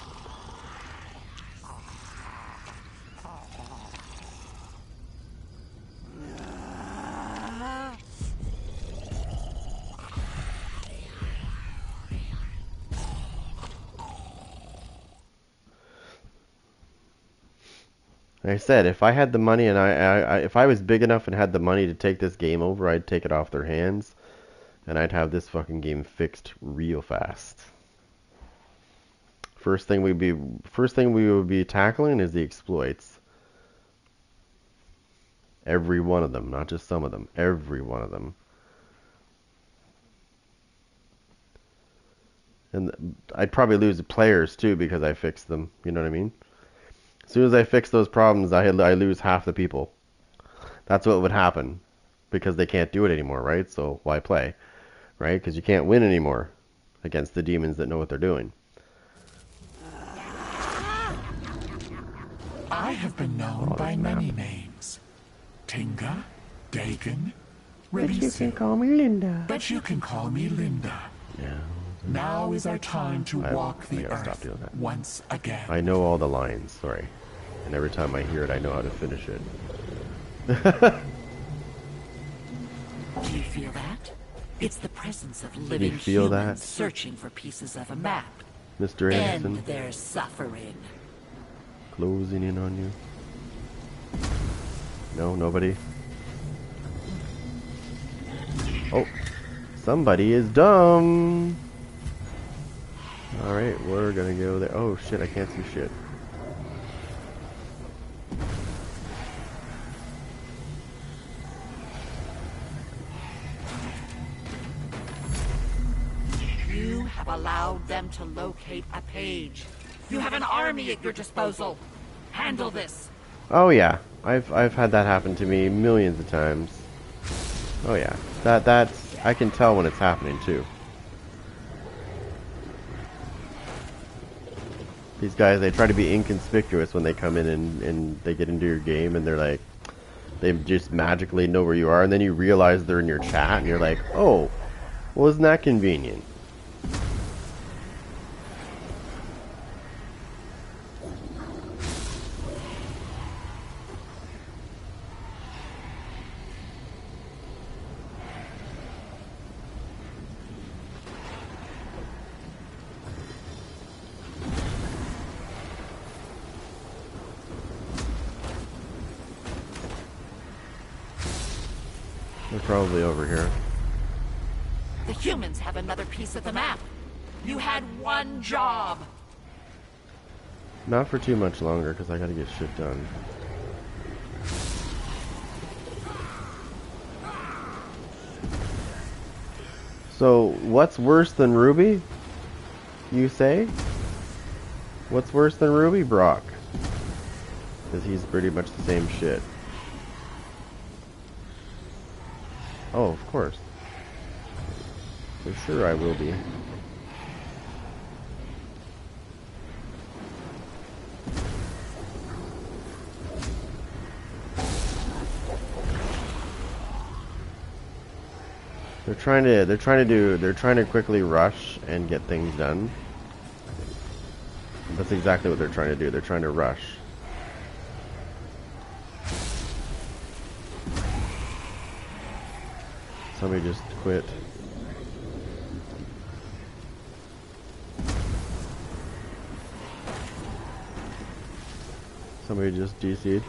Like I said, if I had the money and if I was big enough and had the money to take this game over, I'd take it off their hands, and I'd have this fucking game fixed real fast. First thing we would be tackling is the exploits. Every one of them, not just some of them. Every one of them. And I'd probably lose the players too because I fixed them. You know what I mean? As soon as I fix those problems, I lose half the people. That's what would happen because they can't do it anymore, right? So why play, right? Because you can't win anymore against the demons that know what they're doing. I have been known by many names. Tinga, Dagon, But you can Release. call me Linda. But you can call me Linda. Yeah. Now is our time to walk I the gotta stop earth doing that. once again. I know all the lines, sorry. And every time I hear it, I know how to finish it. Do you feel that? It's the presence of living feel humans that? searching for pieces of a map. Mr. Anderson, End their suffering. closing in on you. No, nobody. Oh, somebody is dumb. Alright, we're gonna go there. Oh shit, I can't see shit. You have allowed them to locate a page. You have an army at your disposal. Handle this. Oh yeah, I've had that happen to me millions of times. Oh yeah, that's I can tell when it's happening too. These guys, they try to be inconspicuous when they come in and they get into your game and they're like, they just magically know where you are, and then you realize they're in your chat and you're like, oh, well, isn't that convenient? They're probably over here. The humans have another piece of the map. You had one job. Not for too much longer, because I gotta get shit done. So, what's worse than Ruby? You say? What's worse than Ruby? Brock. Because he's pretty much the same shit. Oh, of course. For sure I will be. They're trying to quickly rush and get things done. That's exactly what they're trying to do. They're trying to rush. Somebody just quit. Somebody just DC'd.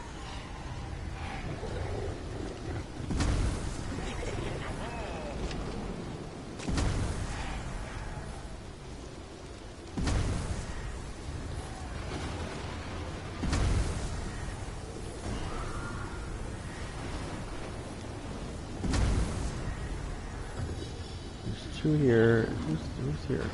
Two here. Who's here?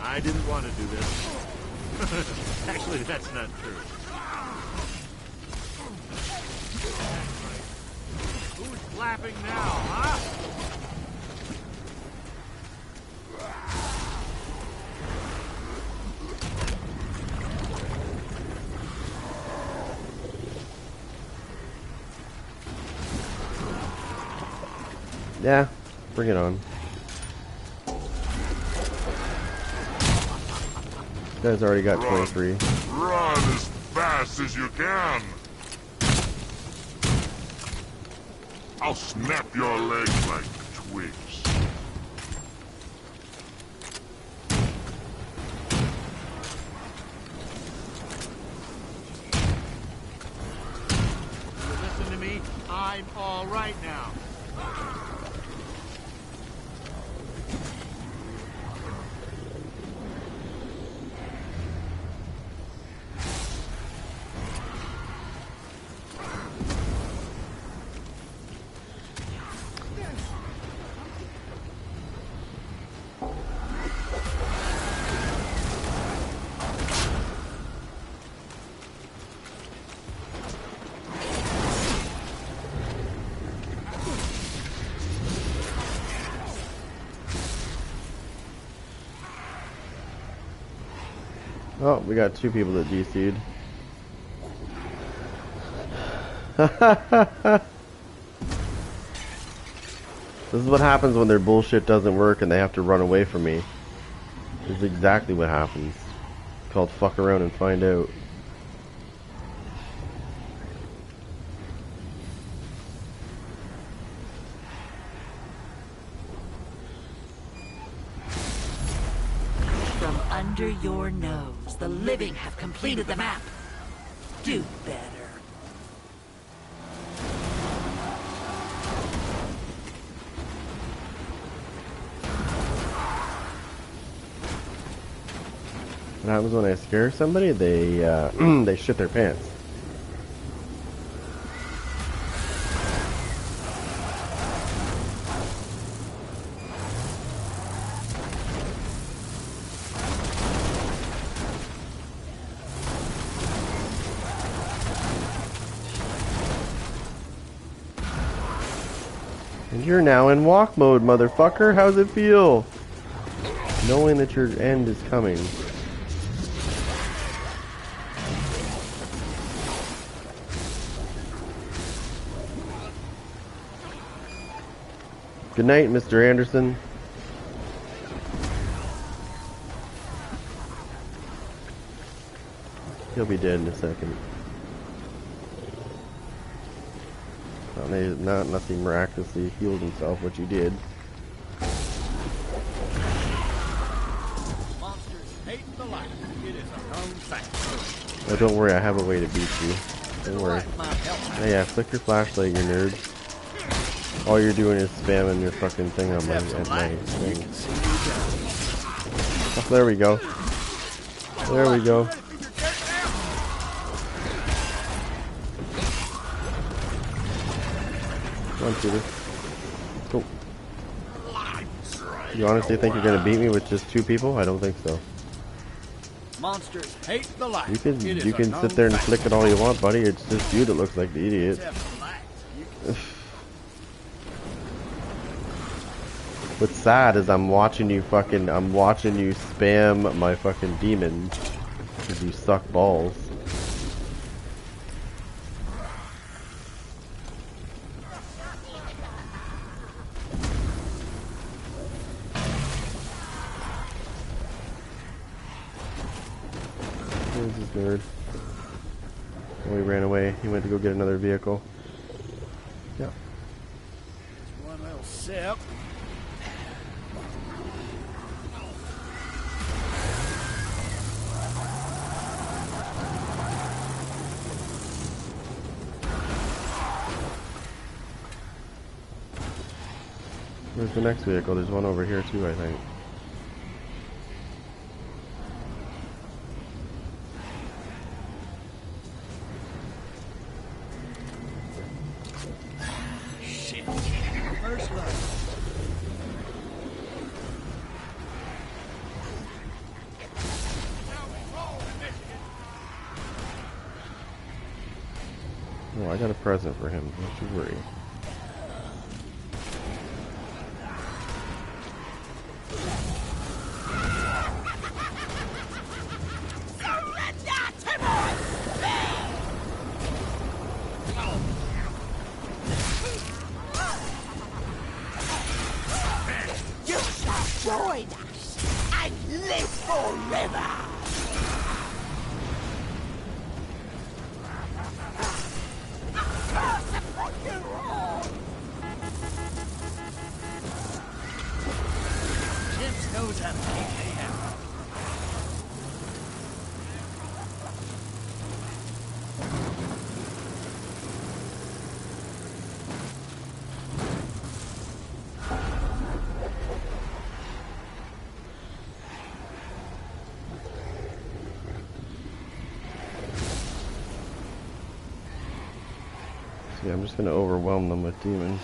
I didn't want to do this. Actually, that's not true. Who's laughing now, huh? Yeah, bring it on. This guy's already got 23. Run as fast as you can. I'll snap your legs like twigs. Listen to me. I'm all right now. Oh, we got 2 people that DC'd. This is what happens when their bullshit doesn't work and they have to run away from me. This is exactly what happens. It's called fuck around and find out. From under your nose, the living have completed the map. Do better. What happens when I scare somebody? They they shit their pants. And you're now in walk mode, motherfucker. How's it feel? Knowing that your end is coming. Good night, Mr. Anderson. He'll be dead in a second. Not nothing miraculously healed himself, what you did. Monsters hate the light. It is a known fact. Oh, don't worry, I have a way to beat you. Don't worry. Oh, yeah, flick your flashlight, you nerd. All you're doing is spamming your fucking thing on my thing. Oh, there we go. There we go. Come on, Peter. Go. You honestly think you're gonna beat me with just 2 people? I don't think so. Monsters hate the light. You can sit there and flick it all you want, buddy. It's just you that looks like the idiot. What's sad is I'm watching you spam my fucking demon because you suck balls. Where's this nerd? Oh, he ran away. He went to go get another vehicle. Yeah. One little sip. Where's the next vehicle? There's one over here too, I think. Shit. First look. Oh, I got a present for him. Don't you worry. join us and live forever. Curse upon you all! Jim's knows how to make me happy. Yeah, I'm just gonna overwhelm them with demons.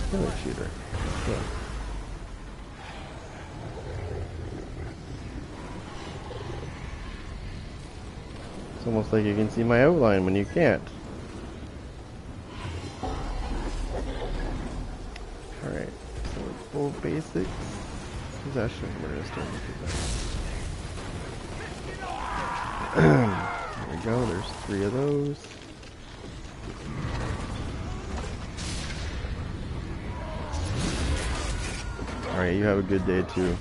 Another shooter. Yeah. It's almost like you can see my outline when you can't. Alright, so full basics. Possession, we're gonna start with that. There we go, there's 3 of those. Alright, you have a good day too.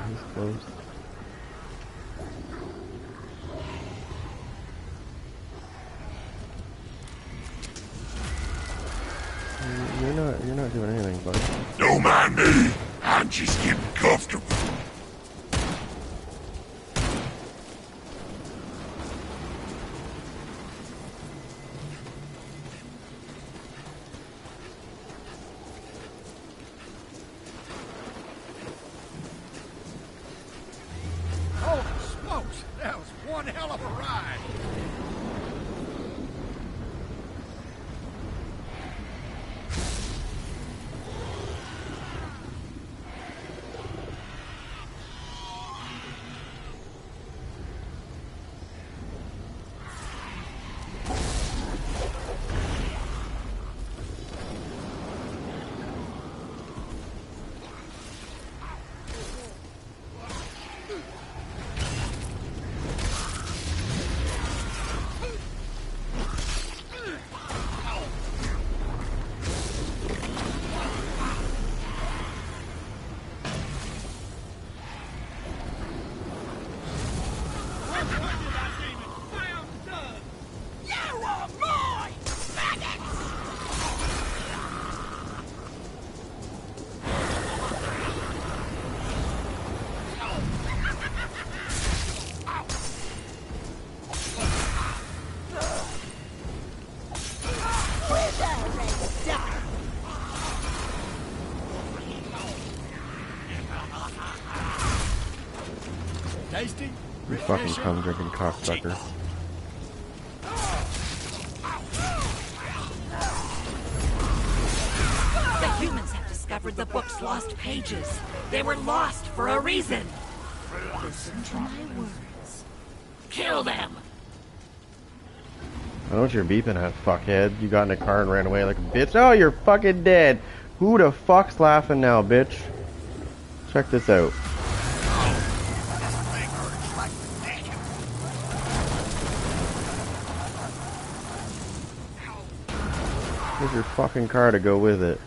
He's close. You're not doing anything, bud. Don't mind me. I'm just getting comfortable. Holy smokes, that was one hell of a ride. Tasty? You fucking cum drinking cocksucker. The humans have discovered the book's lost pages. They were lost for a reason. Listen to my words. Kill them! I know what you're beeping at, fuckhead. You got in a car and ran away like a bitch. Oh, you're fucking dead. Who the fuck's laughing now, bitch? Check this out. Here's your fucking car to go with it.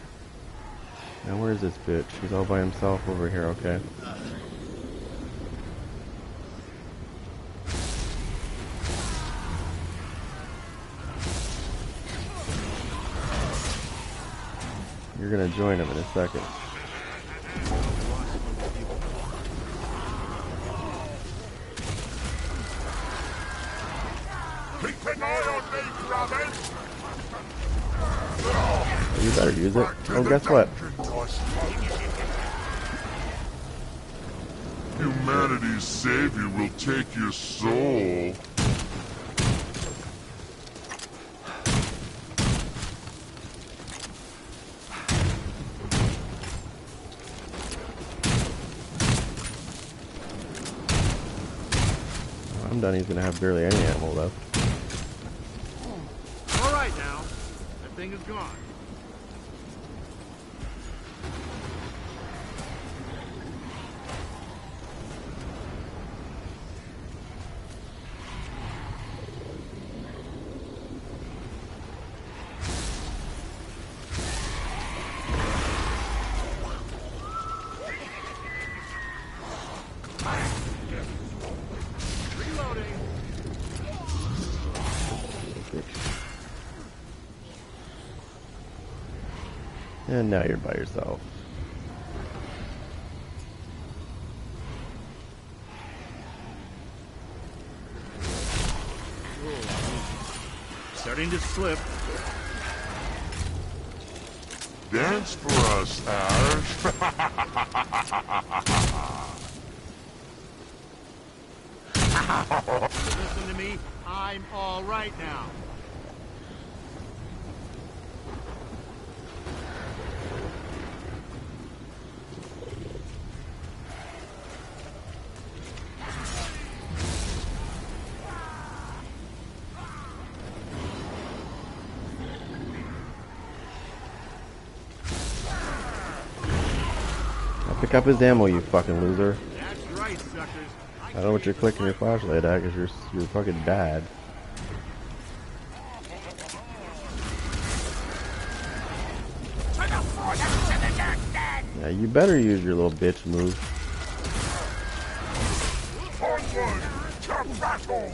Now where's this bitch? He's all by himself over here, okay. You're gonna join him in a second. Take Keep an eye on me, Grubby! You better use it. Oh, guess what? Humanity's savior will take your soul. I'm done. He's gonna have barely any ammo left. All right now. That thing is gone. And now you're by yourself. Starting to slip. Dance for us, Ash. Listen to me. I'm all right now. Pick up his ammo, you fucking loser. That's right, suckers. I don't know what you're clicking your flashlight at, because you're fucking bad. Yeah, you better use your little bitch move. Onward to battle!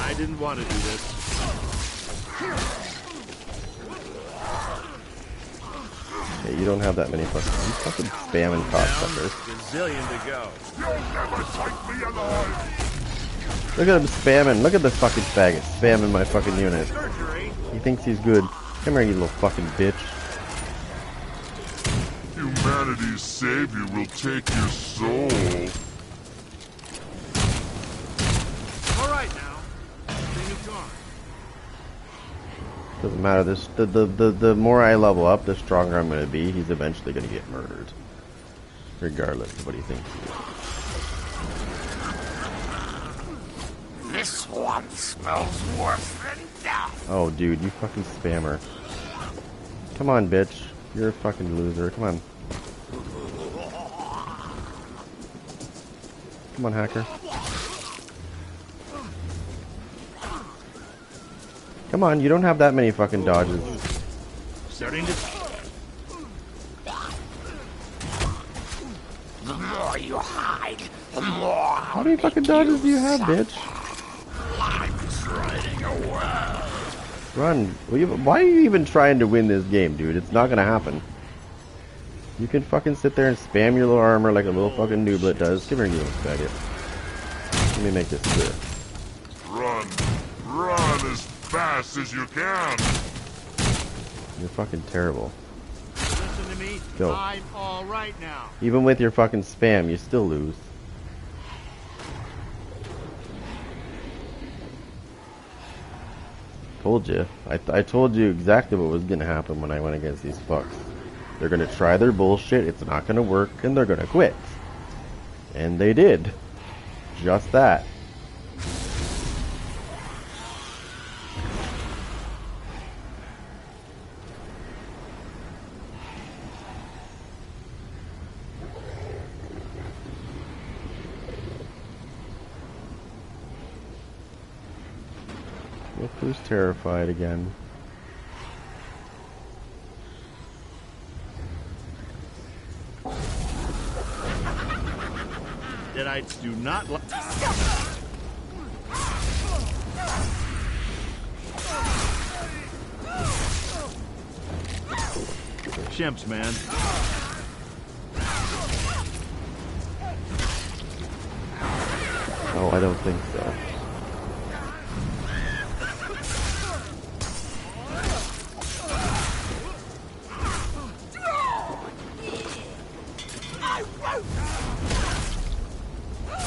I didn't want to do this. Okay, you don't have that many fucking spamming cocksuckers. Gazillion to go. You'll never take me alive! Look at him spamming. Look at this fucking faggot spamming my fucking unit. Surgery. He thinks he's good. Come here, you little fucking bitch. Humanity's savior will take your soul. All right now. That thing is gone. Doesn't matter. This the more I level up, the stronger I'm gonna be. He's eventually gonna get murdered, regardless of what he thinks he is. This one smells worse than death. Oh, dude, you fucking spammer. Come on, bitch. You're a fucking loser. Come on. Come on, hacker. Come on, you don't have that many fucking dodges. Starting to. The more you hide, the more How many fucking dodges do you have, bitch? life's riding away. Run. Why are you even trying to win this game, dude? It's not gonna happen. You can fucking sit there and spam your little armor like a little fucking nooblet does. Come here, you little faggot. Let me make this clear. Run! Run as fast as you can! You're fucking terrible. Listen to me. Go. I'm all right now. Even with your fucking spam, you still lose. Told you. I told you exactly what was gonna happen when I went against these fucks. They're gonna try their bullshit, it's not gonna work, and they're gonna quit. And they did. Just that. Look who's terrified again. Deadites do not like. Chimps, man. Oh, I don't think so.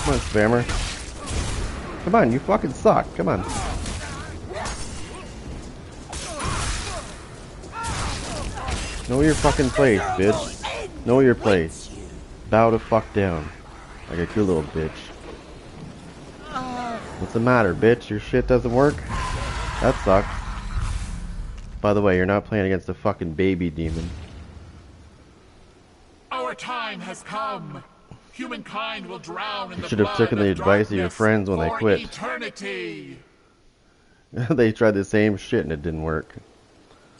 Come on, spammer. Come on, you fucking suck. Come on. Know your fucking place, bitch. Know your place. Bow the fuck down. Like a good little bitch. What's the matter, bitch? Your shit doesn't work? That sucks. By the way, you're not playing against a fucking baby demon. Our time has come. Humankind will drown in You the should have blood taken the of advice of your darkness friends when they for quit. eternity. They tried the same shit and it didn't work.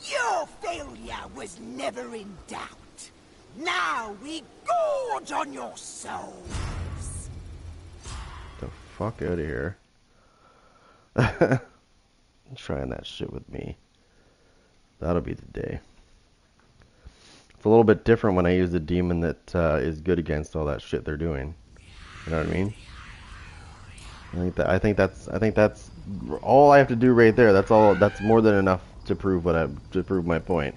Your failure was never in doubt. Now we gorge on your souls. The fuck out of here. Trying that shit with me. That'll be the day. It's a little bit different when I use a demon that is good against all that shit they're doing. You know what I mean? I think that's all I have to do right there. That's all. That's more than enough to prove my point.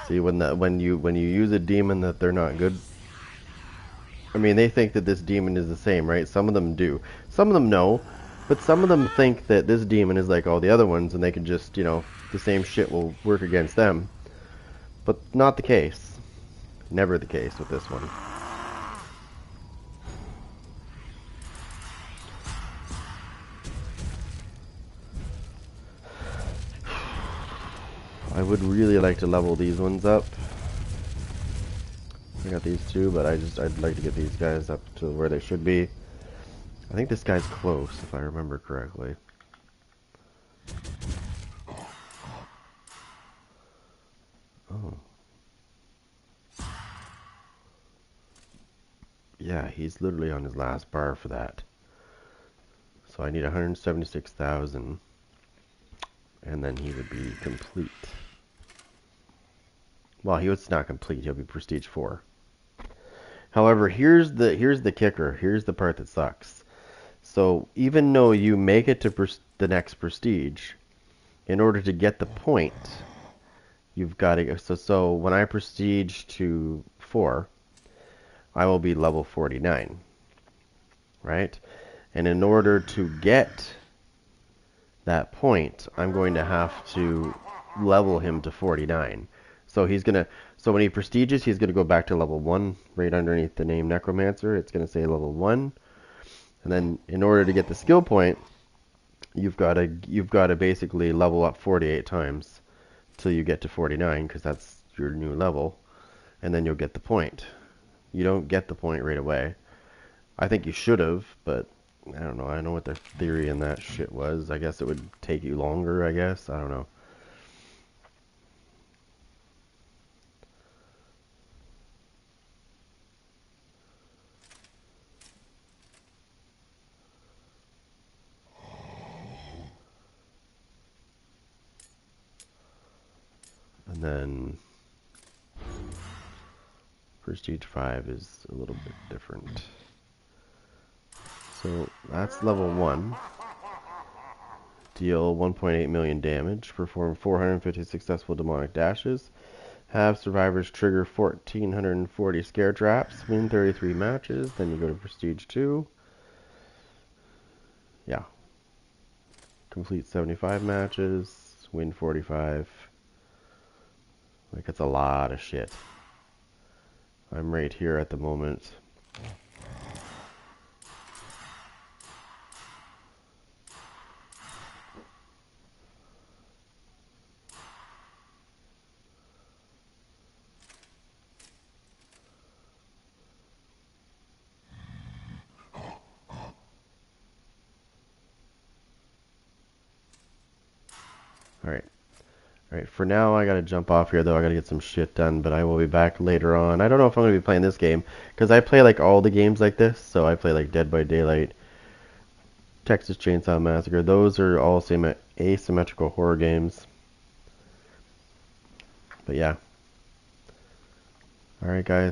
See, when you use a demon that they're not good. I mean, they think that this demon is the same, right? Some of them do. Some of them know, but some of them think that this demon is like all the other ones, and they can just, you know, the same shit will work against them. But not the case. Never the case with this one. I would really like to level these ones up. I got these two, but I'd like to get these guys up to where they should be. I think this guy's close, if I remember correctly. Oh. Yeah, he's literally on his last bar for that. So I need 176,000. And then he would be complete. Well, he was not complete. He'll be Prestige 4. However, here's the kicker. Here's the part that sucks. So even though you make it to the next Prestige, in order to get the point, you've got to... So when I Prestige to 4, I will be level 49. Right? And in order to get that point, I'm going to have to level him to 49. So he's gonna. So when he prestiges, he's gonna go back to level 1, right underneath the name Necromancer. It's gonna say level 1, and then in order to get the skill point, you've got to basically level up 48 times till you get to 49, because that's your new level, and then you'll get the point. You don't get the point right away. I think you should have, but I don't know. I don't know what the theory in that shit was. I guess it would take you longer. I guess I don't know. And then Prestige 5 is a little bit different. So that's level 1. Deal 1.8 million damage. Perform 450 successful demonic dashes. Have survivors trigger 1,440 scare traps. Win 33 matches. Then you go to Prestige 2. Yeah. Complete 75 matches. Win 45. Like, it's a lot of shit. I'm right here at the moment. Alright. Alright, for now I gotta jump off here though. I gotta get some shit done, but I will be back later on. I don't know if I'm gonna be playing this game, because I play like all the games like this. So I play like Dead by Daylight, Texas Chainsaw Massacre. Those are all asymmetrical horror games. But yeah. Alright guys,